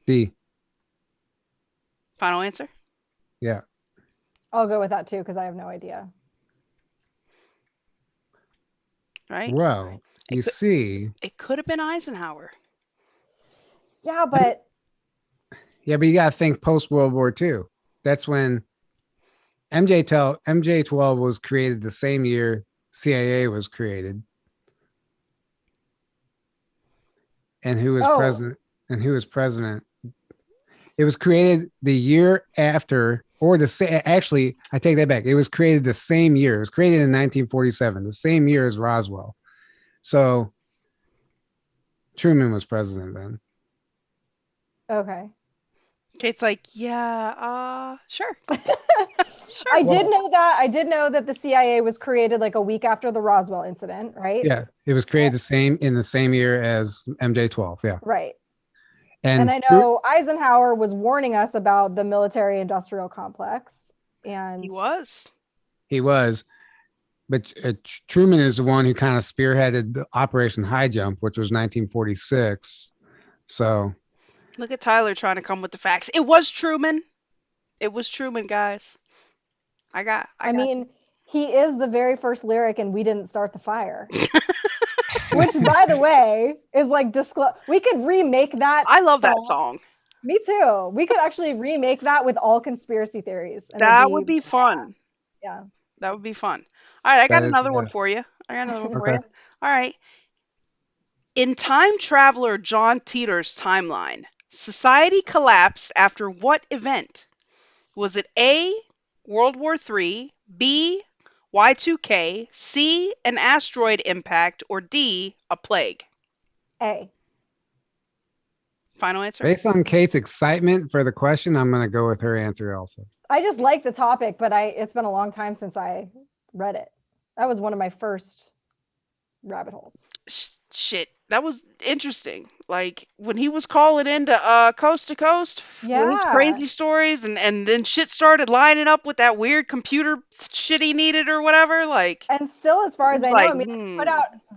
D. Final answer? Yeah. I'll go with that too, because I have no idea. Right? Well, you see. It could have been Eisenhower. Yeah, but. Yeah, but you got to think post World War II. That's when MJ12 was created the same year CIA was created. And who was president? And who was president? It was created the year after, or the same. Actually, I take that back. It was created the same year. It was created in 1947, the same year as Roswell. So Truman was president then. Okay. Kate's like, yeah, sure. I did know that. I did know that the CIA was created like a week after the Roswell incident, right? Yeah, it was created in the same year as MJ-12. Yeah, right. And I know Eisenhower was warning us about the military-industrial complex, and He was. But Truman is the one who kind of spearheaded Operation High Jump, which was 1946. So Look at Tyler trying to come with the facts. It was Truman. It was Truman, guys. I mean, he is the very first lyric and "We didn't start the fire." Which, by the way, is like we could remake that. I love that song. Me too. We could actually remake that with all conspiracy theories. And that would be fun. Yeah. That would be fun. All right, I got another one for you. All right. In time traveler John Teeter's timeline, society collapsed after what event? Was it A, World War III, B, Y2K, C, an asteroid impact, or D, a plague? A. Final answer? Based on Kate's excitement for the question, I'm going to go with her answer also. I just like the topic, but it's been a long time since I read it. That was one of my first rabbit holes. Shit, that was interesting. Like when he was calling into Coast to Coast with his crazy stories, and then shit started lining up with that weird computer shit he needed or whatever. Like, and still, as far as I know, I mean,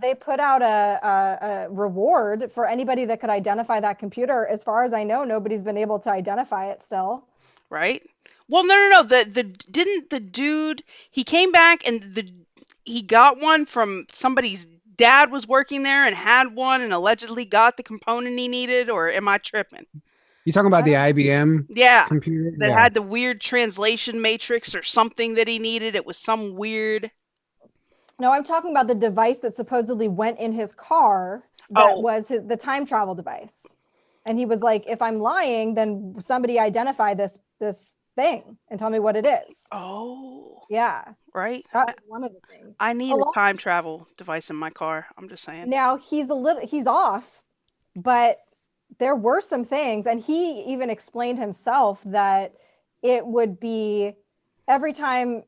they put out a reward for anybody that could identify that computer. As far as I know, nobody's been able to identify it still. Right? Well, no. Didn't the dude, he came back and he got one from somebody's dad was working there and had one and allegedly got the component he needed, or am I tripping? You talking about the IBM computer? That had the weird translation matrix or something that he needed. It was some weird. No, I'm talking about the device that supposedly went in his car that was the time travel device. And he was like, if I'm lying, then somebody identify this thing and tell me what it is. Oh. Yeah. Right? That's one of the things. I need a time travel device in my car. I'm just saying. Now, he's off, but there were some things, and he even explained himself that it would be every time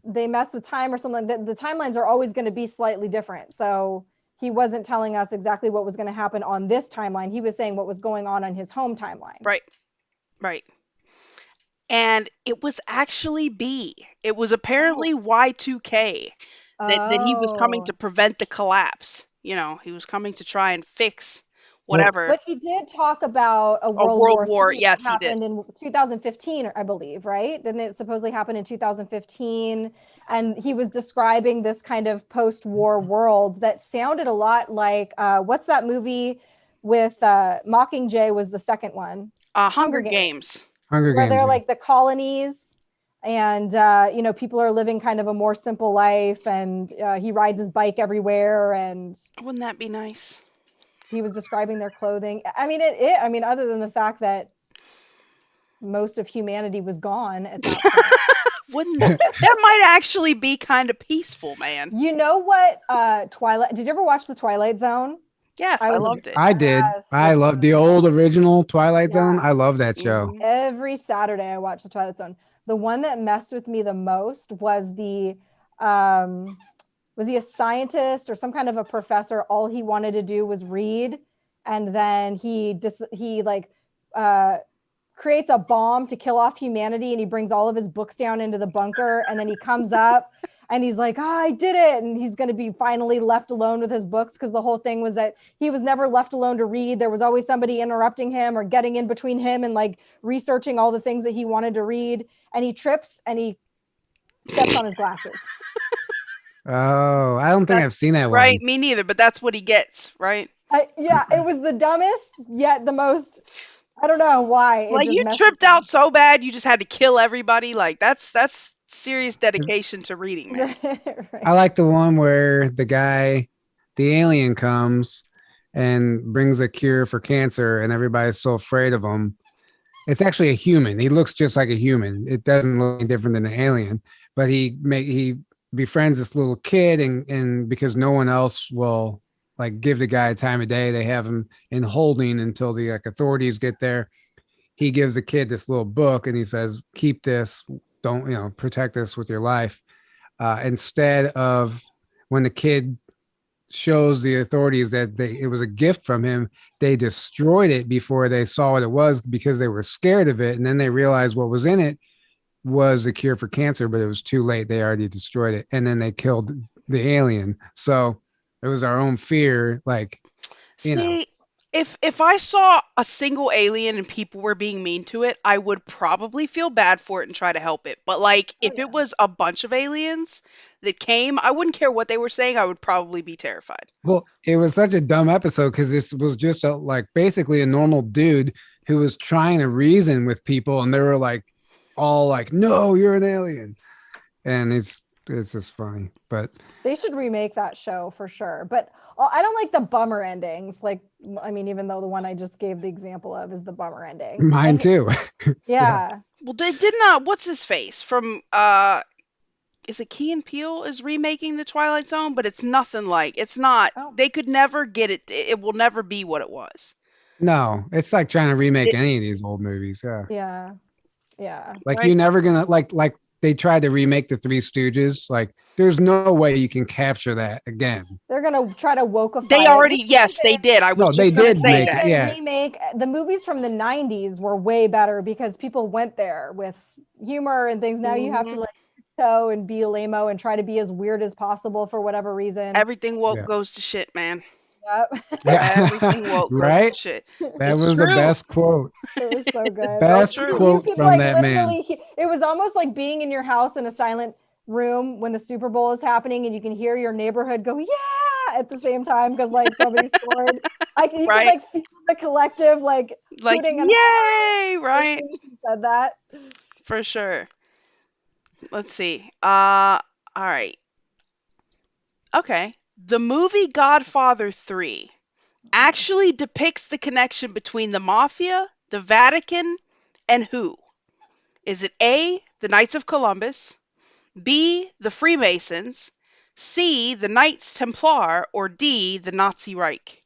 they mess with time or something, the timelines are always going to be slightly different. So he wasn't telling us exactly what was going to happen on this timeline. He was saying what was going on his home timeline. Right. And it was actually B. It was apparently Y2K that he was coming to prevent the collapse. You know, he was coming to try and fix whatever. But he did talk about a World War yes, that happened in 2015, I believe, right? Didn't it supposedly happen in 2015? And he was describing this kind of post-war world that sounded a lot like, what's that movie with Mockingjay was the second one? Hunger Games. Where they're like the colonies and, people are living kind of a more simple life, and he rides his bike everywhere. And wouldn't that be nice? He was describing their clothing. I mean, other than the fact that most of humanity was gone at that point. Wouldn't that might actually be kind of peaceful, man. You know what? Twilight. Did you ever watch The Twilight Zone? Yes, I loved it. I did. Yes, I loved the old original Twilight Zone. I love that show. Every Saturday I watched The Twilight Zone. The one that messed with me the most was was he a scientist or some kind of a professor? All he wanted to do was read. And then he creates a bomb to kill off humanity. And he brings all of his books down into the bunker. And then he comes up and he's like, I did it. And he's going to be finally left alone with his books, because the whole thing was that he was never left alone to read. There was always somebody interrupting him or getting in between him and like researching all the things that he wanted to read. And he trips and he steps on his glasses. Oh, I don't think I've seen that one. Right, me neither, but that's what he gets, right? It was the dumbest, yet the most, I don't know why. Like, you tripped out so bad, you just had to kill everybody. Like, that's serious dedication to reading, man. Right. I like the one where the alien comes and brings a cure for cancer, and everybody's so afraid of him. It's actually a human. He looks just like a human. It doesn't look any different than an alien. But he befriends this little kid, and because no one else will like give the guy time of day, they have him in holding until the like authorities get there. He gives the kid this little book, and he says, "Keep this. Don't protect this with your life." Instead of when the kid shows the authorities that it was a gift from him, they destroyed it before they saw what it was because they were scared of it, and then they realized what was in it was a cure for cancer, but it was too late. They already destroyed it, and then they killed the alien. So it was our own fear, like See, if I saw a single alien and people were being mean to it, I would probably feel bad for it and try to help it. But like if it was a bunch of aliens that came, I wouldn't care what they were saying. I would probably be terrified. Well, it was such a dumb episode because this was just like basically a normal dude who was trying to reason with people, and they were like all like, "No, you're an alien," and it's just funny. But they should remake that show for sure. But I don't like the bummer endings. Like, I mean, even though the one I just gave the example of is the bummer ending. Mine too. Yeah. Well, they did not. What's his face from? Is it Key and Peele is remaking the Twilight Zone? But it's nothing like. It's not. Oh. They could never get it. It will never be what it was. No, it's like trying to remake any of these old movies. Yeah. Like Right. you're never gonna like they tried to remake the Three Stooges. Like there's no way you can capture that again. They're gonna try to wokeify. They already, yes, they did. I was just gonna say that. Remake the movies from the 90s were way better because people went there with humor and things. Now you have to like toe and be lame-o and try to be as weird as possible for whatever reason. Everything woke goes to shit, man. Yep. Everything woke right? goes to shit. That was the best quote. It was so good. Best quote from that man. It was almost like being in your house in a silent room when the Super Bowl is happening and you can hear your neighborhood go, yeah, at the same time because like somebody scored. You can like feel the collective like yay, right? Said that. For sure. Let's see. All right. Okay. The movie Godfather 3 actually depicts the connection between the mafia, the Vatican, and who? Is it A, the Knights of Columbus, B, the Freemasons, C, the Knights Templar, or D, the Nazi Reich?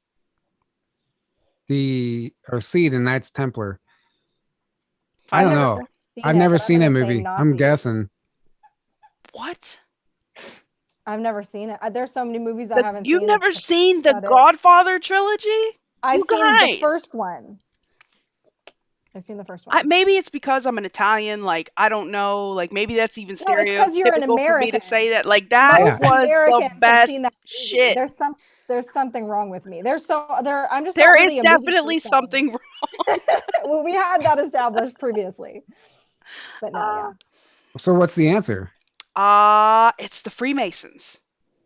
C, the Knights Templar. I don't know. I've never seen that movie. I'm guessing. What? I've never seen it. There's so many movies I haven't seen. You've never seen the Godfather trilogy? I've seen the first one. I've seen the first one. Maybe it's because I'm an Italian. Like, I don't know. Like, maybe that's even stereotypical for me to say that. Like, that was the best shit. There's something wrong with me. There is definitely something wrong. Well, we had that established previously. But no, yeah. So what's the answer? It's the Freemasons.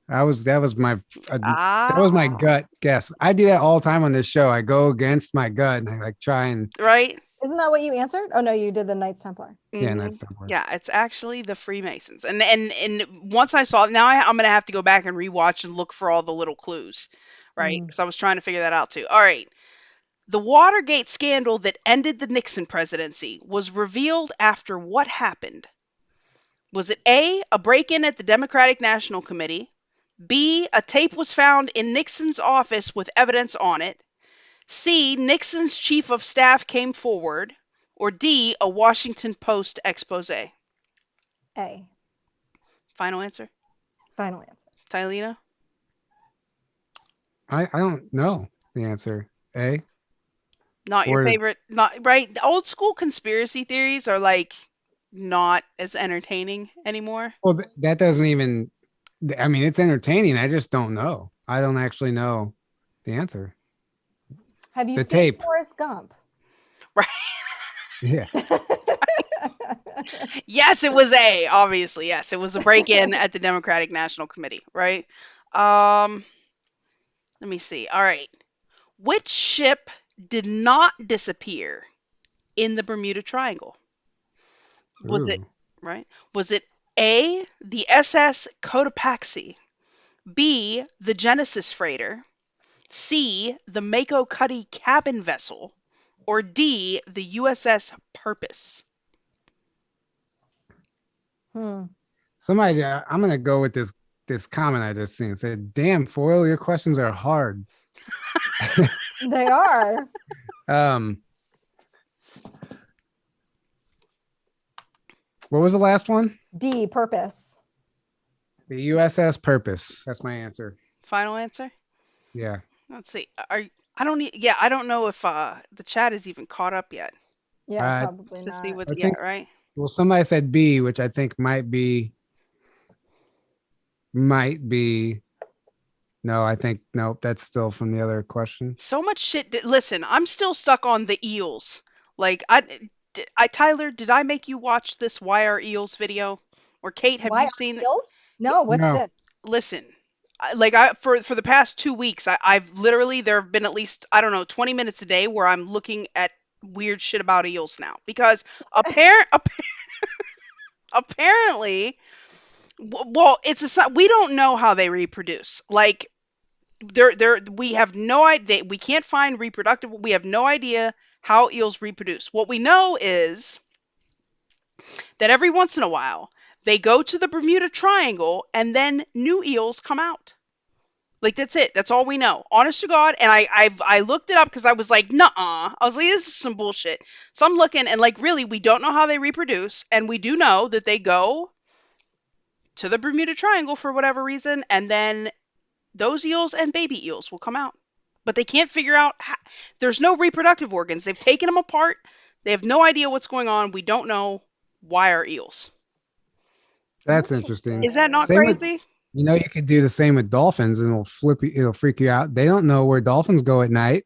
That was my gut guess. I do that all the time on this show. I go against my gut and I like try and Isn't that what you answered? Oh no, you did the Knights Templar. Mm-hmm. Yeah, Knights Templar. Yeah, it's actually the Freemasons. And once I saw it, now I'm gonna have to go back and rewatch and look for all the little clues, right? Because I was trying to figure that out too. All right. The Watergate scandal that ended the Nixon presidency was revealed after what happened? Was it A, a break-in at the Democratic National Committee, B, a tape was found in Nixon's office with evidence on it, C, Nixon's chief of staff came forward, or D, a Washington Post expose? A. Final answer? Final answer. Tylena? I don't know the answer. A? Not your favorite, not right? The old school conspiracy theories are like not as entertaining anymore. Well, that doesn't even, I mean, it's entertaining. I just don't know. I don't actually know the answer. Have you the seen tape? Forrest Gump? Right. Yeah. Yes, it was A, obviously. Yes, it was a break-in at the Democratic National Committee, right? Let me see. All right. Which ship did not disappear in the Bermuda Triangle? Was it A, the SS Cotopaxi, B, the Genesis freighter, C, the Mako Cuddy cabin vessel, or D, the USS Purpose? Somebody, I'm gonna go with this comment I just seen. It said, "Damn, Foil, your questions are hard." They are. What was the last one? D, Purpose. The USS Purpose. That's my answer. Final answer? Yeah. Let's see. I don't know if the chat is even caught up yet Yeah, probably to see not. what. Yeah, right. Well, somebody said B, which I think might be. No, I think nope. That's still from the other question. So much shit. Listen, I'm still stuck on the eels. Like Tyler, did I make you watch this Why Are Eels video? Or Kate, have Why you are seen it? eels? No, what's No. this? Listen, for the past 2 weeks, I've literally, there have been at least, I don't know, 20 minutes a day where I'm looking at weird shit about eels now, because apparently, well, we don't know how they reproduce. Like, we have no idea. We can't find reproductive. We have no idea how eels reproduce. What we know is that every once in a while they go to the Bermuda Triangle and then new eels come out. Like, that's it. That's all we know. Honest to God. And I looked it up because I was like, nuh-uh. I was like, this is some bullshit. So I'm looking, and like, really, we don't know how they reproduce, and we do know that they go to the Bermuda Triangle for whatever reason, and then those eels and baby eels will come out. But they can't figure out there's no reproductive organs. They've taken them apart. They have no idea what's going on. We don't know why are eels. That's interesting. Is that not Same crazy? With, you could do the same with dolphins, and it'll freak you out. They don't know where dolphins go at night,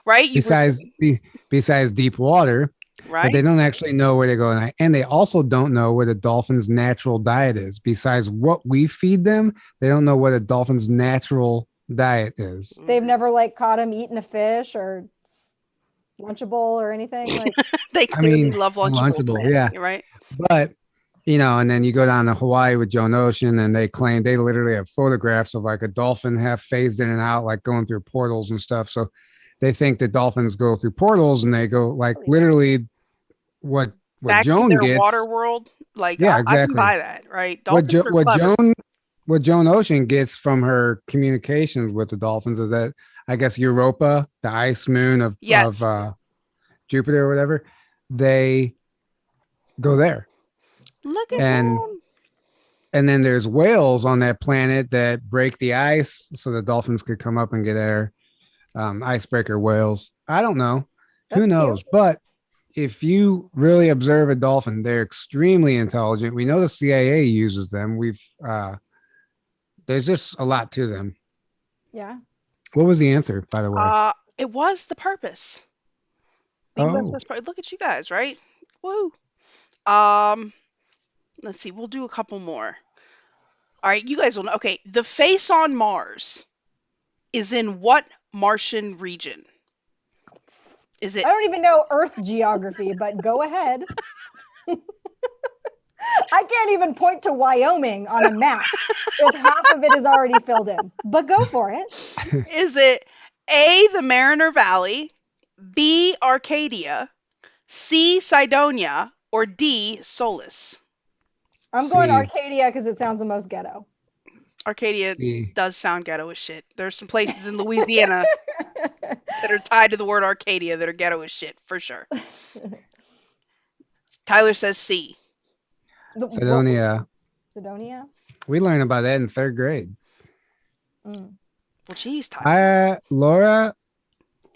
right? Besides deep water, right? But they don't actually know where they go at night, and they also don't know where the dolphin's natural diet is. Besides what we feed them, they don't know what a dolphin's natural diet is. They've never like caught them eating a fish or Lunchable or anything like. They clearly love Lunchable, man. yeah. You're right. But and then you go down to Hawaii with Joan Ocean, and they claim they literally have photographs of like a dolphin half phased in and out, like going through portals and stuff. So they think that dolphins go through portals, and they go like literally what back Joan to their gets. water world. Like, yeah, exactly. I can exactly. buy that, right? What Joan Ocean gets from her communications with the dolphins is that, I guess, Europa, the ice moon of Jupiter or whatever, they go there. Look at and then there's whales on that planet that break the ice so the dolphins could come up and get air. Icebreaker whales. I don't know. Who knows? Cute. But if you really observe a dolphin, they're extremely intelligent. We know the CIA uses them. There's just a lot to them. Yeah. What was the answer, by the way? It was the Purpose. Look at you guys, right? Woo. Let's see. We'll do a couple more. All right, you guys will know. Okay, the face on Mars is in what Martian region? Is it? I don't even know Earth geography, but go ahead. I can't even point to Wyoming on a map if half of it is already filled in, but go for it. Is it A, the Mariner Valley, B, Arcadia, C, Cydonia, or D, Solus? I'm going Arcadia because it sounds the most ghetto. Arcadia does sound ghetto as shit. There's some places in Louisiana that are tied to the word Arcadia that are ghetto as shit, for sure. Tyler says C. Cydonia. Cydonia? We learned about that in 3rd grade. Well, geez, Tyler. Laura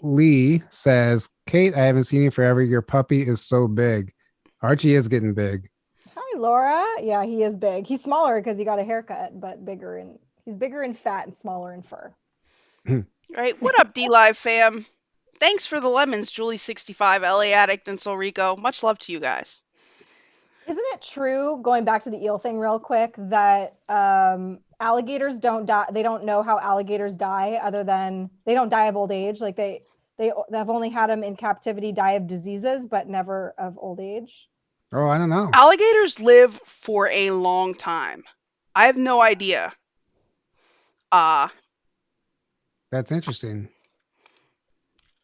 Lee says, Kate, I haven't seen you forever. Your puppy is so big. Archie is getting big. Hi, Laura. Yeah, he is big. He's smaller because he got a haircut, but he's bigger in fat and smaller in fur. All right. What up, DLive fam? Thanks for the lemons, Julie65, LA Addict, and Sol Rico. Much love to you guys. Isn't it true, going back to the eel thing real quick, that alligators don't die? They don't know how alligators die other than they don't die of old age. Like they've only had them in captivity die of diseases, but never of old age. Oh, I don't know. Alligators live for a long time. I have no idea. That's interesting.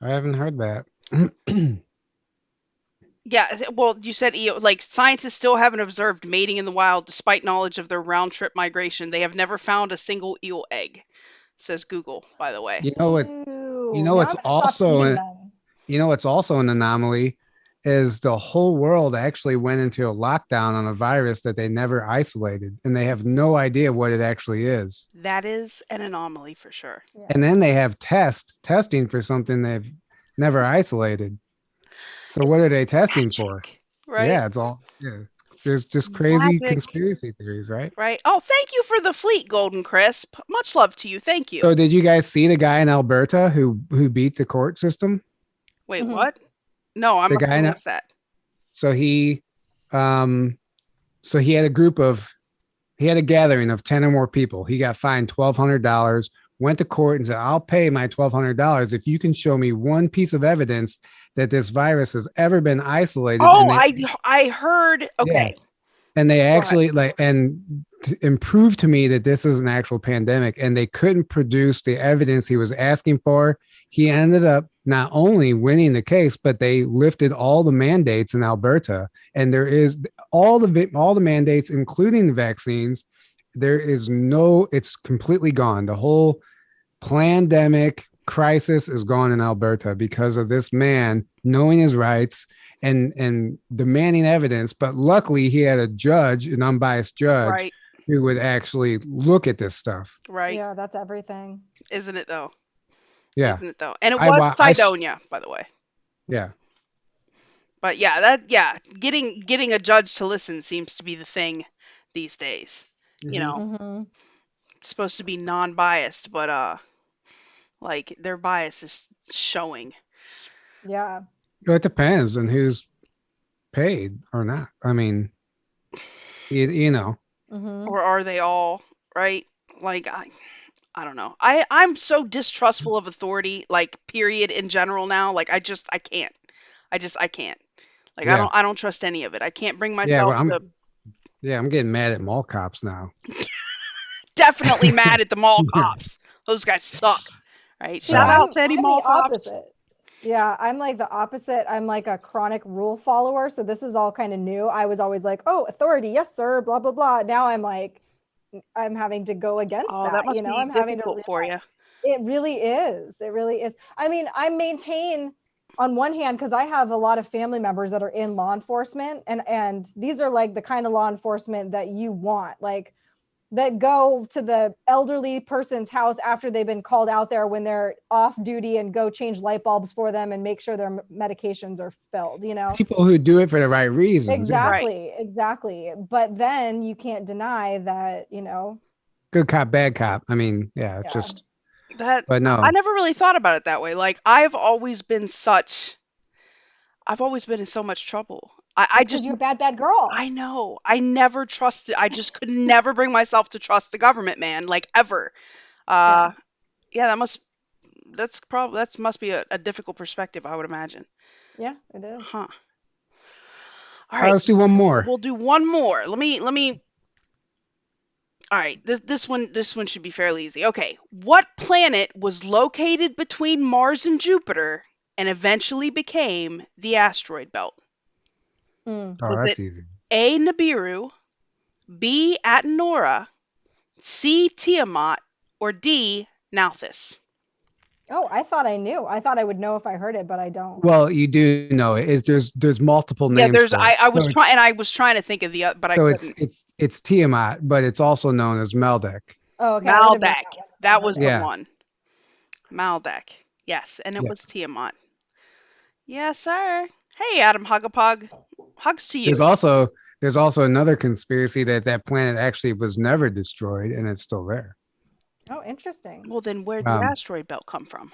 I haven't heard that. Yeah, well, you said like scientists still haven't observed mating in the wild despite knowledge of their round trip migration. They have never found a single eel egg, says Google, by the way. You know what? You Ew. know Now what's I'm gonna stop also eating an, them. you know what's also an anomaly is the whole world actually went into a lockdown on a virus that they never isolated, and they have no idea what it actually is. That is an anomaly for sure. Yeah. And then they have testing for something they've never isolated. So what are they testing for? Magic, right? Yeah, it's all yeah. It's There's just crazy magic, conspiracy theories, right? right? Oh, thank you for the fleet, Golden Crisp. Much love to you. Thank you. So did you guys see the guy in Alberta who beat the court system? Wait, Mhm. what? No, I The must guy have in missed that. so um he had a group of he had a gathering of 10 or more people. He got fined $1,200, went to court and said, I'll pay my $1,200 if you can show me one piece of evidence that this virus has ever been isolated. Oh, And I heard. yeah, Okay, and they go ahead. actually improve to me that this is an actual pandemic, and they couldn't produce the evidence he was asking for. He ended up not only winning the case, but they lifted all the mandates in Alberta, and there is all the mandates, including the vaccines. There is it's completely gone. The whole pandemic crisis is gone in Alberta because of this man knowing his rights and demanding evidence. But luckily, he had a judge, an unbiased judge, Right, who would actually look at this stuff. right. Yeah, that's everything. Isn't it though? Yeah, Isn't it though? And it I was wa- I sh- Sidonia, by the way. yeah, But getting a judge to listen seems to be the thing these days. You know, Mm-hmm. it's supposed to be non-biased, but like their bias is showing. Yeah. Well, it depends on who's paid or not. I mean, you know, Mm-hmm. Or are they all, right? Like I don't know. I'm so distrustful of authority, like period in general now. Like I can't. I can't. Like yeah, I don't trust any of it. I can't bring yeah. myself Well, to I'm getting mad at mall cops now. definitely mad at the mall cops. Those guys suck. Right? See, Shout out to any I'm mall the cops. opposite. Yeah, I'm like the opposite. I'm like a chronic rule follower. So this is all kind of new. I was always like, oh, authority, yes, sir, blah, blah, blah. Now I'm like, I'm having to go against Oh, that. that must be I'm having to difficult for you. It really is. It really is. I mean, I maintain on one hand because I have a lot of family members that are in law enforcement, and these are like the kind of law enforcement that you want, like that go to the elderly person's house after they've been called out there when they're off duty and go change light bulbs for them and make sure their medications are filled, People who do it for the right reasons. Exactly, exactly. But then you can't deny that, Good cop, bad cop. I mean, yeah, Yeah. just. That But no, I never really thought about it that way. Like I've always been in so much trouble. I because just you're a bad girl. I know. I never trusted. I just could never bring myself to trust the government, man. Like ever. Uh, yeah, that must be a difficult perspective, I would imagine. Yeah, it is. Huh. All all right, right, let's do one more. we'll do one more. Let me. All right, this one should be fairly easy. Okay, what planet was located between Mars and Jupiter and eventually became the asteroid belt? Mm. Oh, Was that's it easy. A. Nibiru, B. Atenora, C. Tiamat, or D. Nauthis? Oh, I thought I knew. I thought I would know if I heard it, but I don't. Well, you do know it. There's multiple Yeah, names. there's. for it. I was So trying, and I was trying to think of the, but I So couldn't. it's Tiamat, but it's also known as Meldek. Oh, okay. I would've been Maldak. That was the Yeah. one. Maldak. Yes, and it Yeah. was Tiamat. Yes, sir. Hey, Adam Huggapug. Hugs to you. There's also another conspiracy that planet actually was never destroyed and it's still there. Oh, interesting. Well, then where'd the asteroid belt come from?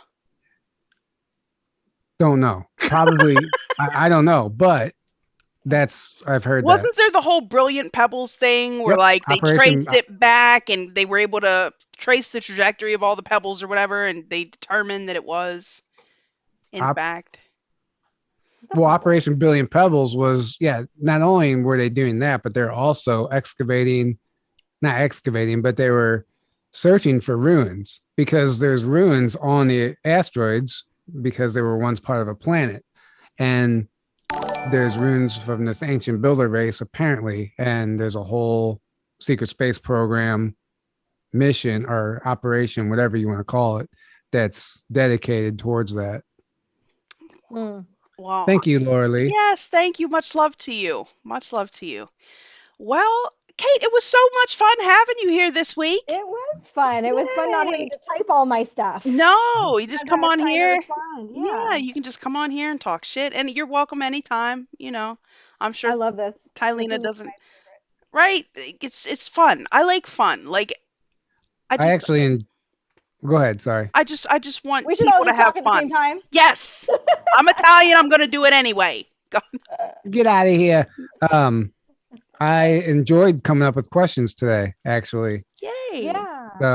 Don't know. Probably I don't know, but I've heard Wasn't there the whole Brilliant Pebbles thing where Yep, like they Operation- traced it back and they were able to trace the trajectory of all the pebbles or whatever, and they determined that it was in fact. Well, Operation Billion Pebbles was, not only were they doing that, but they're also not excavating, but they were searching for ruins because there's ruins on the asteroids because they were once part of a planet. And there's runes from this ancient builder race, apparently, and there's a whole secret space program mission or operation, whatever you want to call it, that's dedicated towards that. Well, Thank you, Laura Lee. yes, thank you. Much love to you. Much love to you. Well, Kate, it was so much fun having you here this week. It was fun. It was fun not having to type all my stuff. No, you just come on here. Yeah, you can just come on here and talk shit, and you're welcome anytime. I'm sure. I love this. Tylena doesn't. Right? It's fun. I like fun. Like I actually. Go ahead. Sorry. I just want we should people all just to have talk at fun. the same time. Yes, I'm Italian. I'm gonna do it anyway. Get out of here. I enjoyed coming up with questions today. Actually. Yay. Yeah. So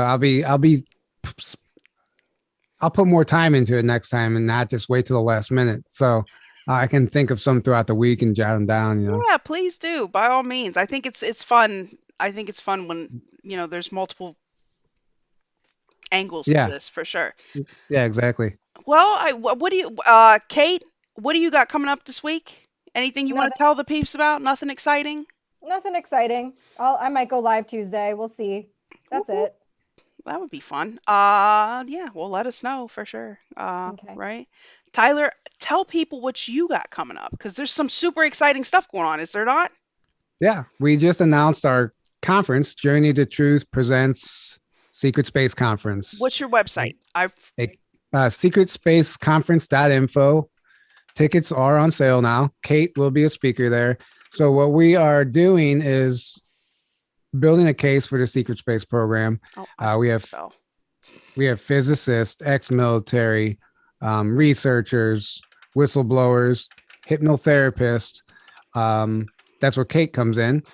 I'll put more time into it next time and not just wait till the last minute. So I can think of some throughout the week and jot them down. Yeah, please do. By all means. I think it's fun. I think it's fun when there's multiple angles to this for sure. Yeah, exactly. Well, what do you, Kate? What do you got coming up this week? Anything you want to tell the peeps about? Nothing exciting? Nothing exciting. I might go live Tuesday. We'll see. That's it. That would be fun. Yeah, well, let us know for sure. Okay. Right. Tyler, tell people what you got coming up, because there's some super exciting stuff going on, is there not? Yeah, we just announced our conference, Journey to Truth Presents Secret Space Conference. What's your website? secretspaceconference.info. Tickets are on sale now. Kate will be a speaker there. So what we are doing is building a case for the secret space program. We have physicists, ex-military, researchers, whistleblowers, hypnotherapists. That's where Kate comes in.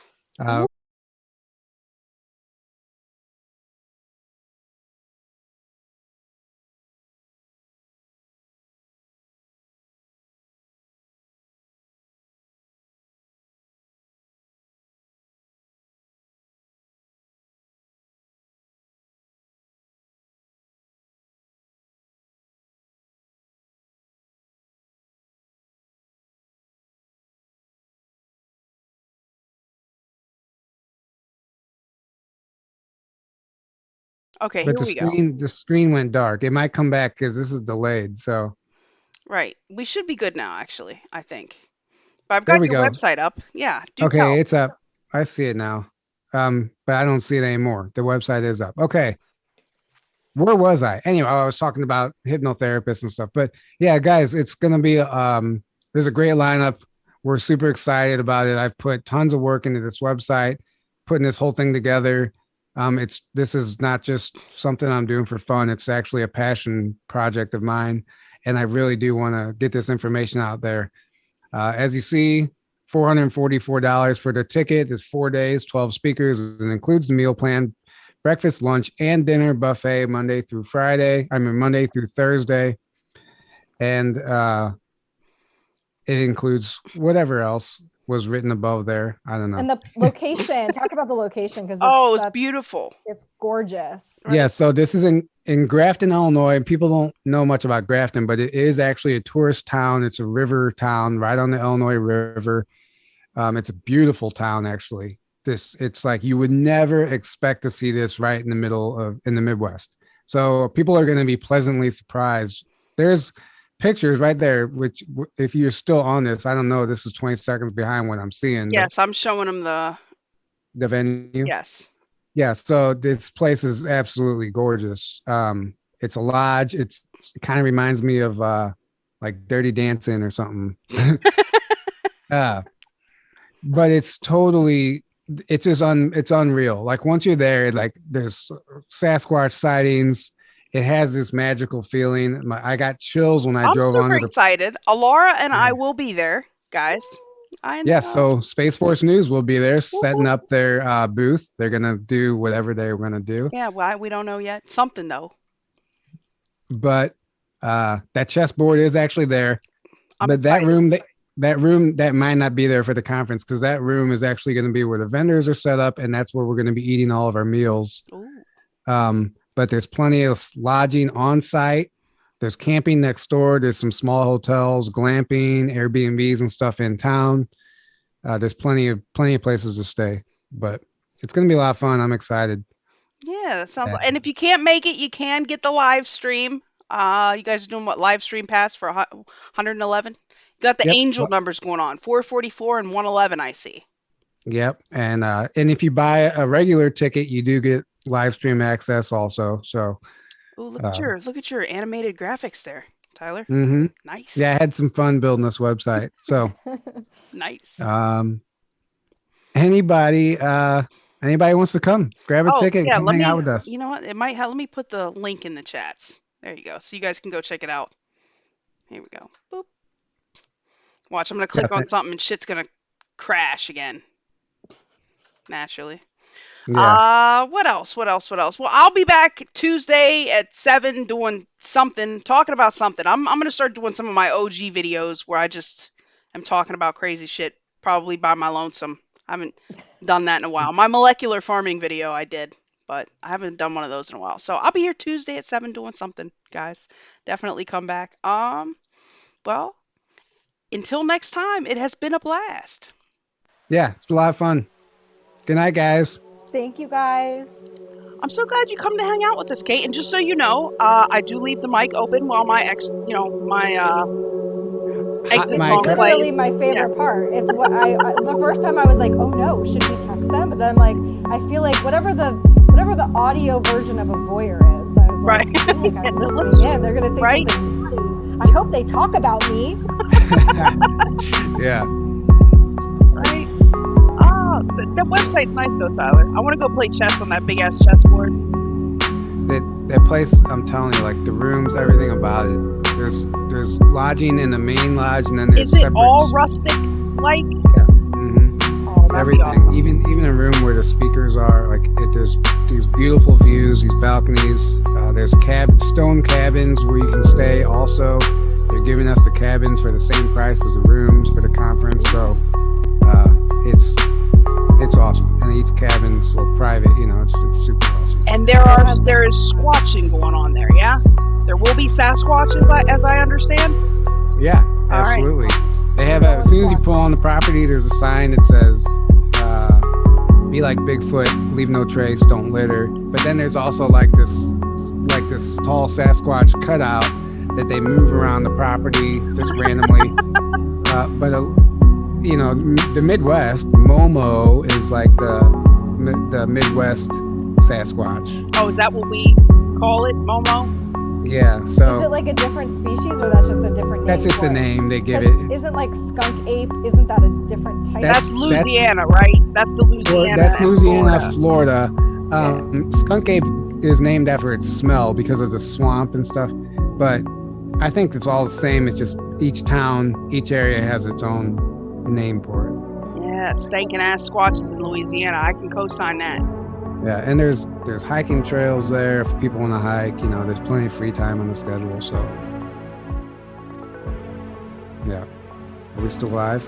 Okay, but here we go. The screen went dark. It might come back because this is delayed. So right, we should be good now. Actually, I think. But I've got your website up. Yeah. Okay, it's up. I see it now. But I don't see it anymore. The website is up. Okay. Where was I? Anyway, I was talking about hypnotherapists and stuff. But yeah, guys, it's gonna be there's a great lineup. We're super excited about it. I've put tons of work into this website, putting this whole thing together. This is not just something I'm doing for fun. It's actually a passion project of mine, and I really do want to get this information out there. As you see, $444 for the ticket. It's 4 days, 12 speakers. It includes the meal plan, breakfast, lunch, and dinner buffet Monday through Thursday. And it includes whatever else was written above there. I don't know. And the location, talk about the location, because it's beautiful. It's gorgeous. Right? Yeah, so this is in Grafton, Illinois. People don't know much about Grafton, but it is actually a tourist town. It's a river town right on the Illinois River. It's a beautiful town, actually. It's like you would never expect to see this right in the Midwest. So people are going to be pleasantly surprised. There's pictures right there, which if you're still on this, I don't know, this is 20 seconds behind what I'm seeing. Yes, I'm showing them the venue. Yes. Yeah, so this place is absolutely gorgeous. It's a lodge. It kind of reminds me of like Dirty Dancing or something. But it's unreal. Like once you're there, like there's Sasquatch sightings. It has this magical feeling. I got chills when I drove on. I'm super excited. Alara and I will be there, guys. Yes, so Space Force News will be there setting up their booth. They're going to do whatever they're going to do. Yeah, well, we don't know yet. Something, though. But that chessboard is actually there. But excited. That room that might not be there for the conference, because that room is actually going to be where the vendors are set up, and that's where we're going to be eating all of our meals. But there's plenty of lodging on site. there's camping next door. There's some small hotels, glamping, Airbnbs and stuff in town. There's plenty of places to stay, but it's going to be a lot of fun. I'm excited. Yeah, that sounds. And if you can't make it, you can get the live stream. You guys are doing what, live stream pass for 111? You got the angel numbers going on, 444 and 111. I see. Yep, and if you buy a regular ticket, you do get live stream access also. So, look at your animated graphics there, Tyler. Mm-hmm. Nice. Yeah, I had some fun building this website. So nice. Anybody wants to come grab a ticket, come hang out with us. You know what? It might have. Let me put the link in the chats. There you go. So you guys can go check it out. Here we go. Boop. Watch, I'm gonna click on something and shit's gonna crash again. Naturally. Yeah. What else? Well, I'll be back Tuesday at 7 doing something, talking about something. I'm gonna start doing some of my OG videos where I just am talking about crazy shit, probably by my lonesome. I haven't done that in a while. My molecular farming video I did, but I haven't done one of those in a while. So I'll be here Tuesday at 7 doing something, guys. Definitely come back. Well, until next time, it has been a blast. Yeah, it's a lot of fun. Good night, guys. Thank you, guys. I'm so glad you come to hang out with us, Kate. And just so you know, I do leave the mic open while my exit song plays. Literally my favorite part. It's what the first time I was like, oh no, should we text them? But then like I feel like whatever the audio version of a voyeur is, I was like, I feel like I'm listening in. They're gonna say something funny. I hope they talk about me. Yeah. Right. That website's nice though, Tyler. I want to go play chess on that big ass chessboard. That place, I'm telling you, like the rooms, everything about it. There's lodging in the main lodge, and then there's separate. Is it all rustic like? Yeah. Mm-hmm. Oh, everything. Awesome. Even a room where the speakers are, like there's these beautiful views, these balconies. There's stone cabins where you can stay. Also, they're giving us the cabins for the same price as the rooms for the conference. So it's awesome, and each cabin's a little private. It's super awesome. And there is squatching going on there, yeah? There will be Sasquatches, as I understand? Yeah, absolutely. Right. They have as soon as you pull on the property, there's a sign that says, be like Bigfoot, leave no trace, don't litter. But then there's also like this tall Sasquatch cutout that they move around the property just randomly. The Midwest, Momo is like the Midwest Sasquatch. Oh, is that what we call it, Momo? Yeah, so... Is it like a different species, or that's just a different name? That's just a name they give it. Isn't like skunk ape, isn't that a different type? That's Louisiana, right? That's the Louisiana. That's Louisiana, Florida. Skunk ape is named after its smell because of the swamp and stuff. But I think it's all the same. It's just each town, each area has its own name for it. Yeah, stinking ass squatches in Louisiana. I can co-sign that. Yeah, and there's hiking trails there if people want to hike. There's plenty of free time on the schedule. So, yeah. Are we still live?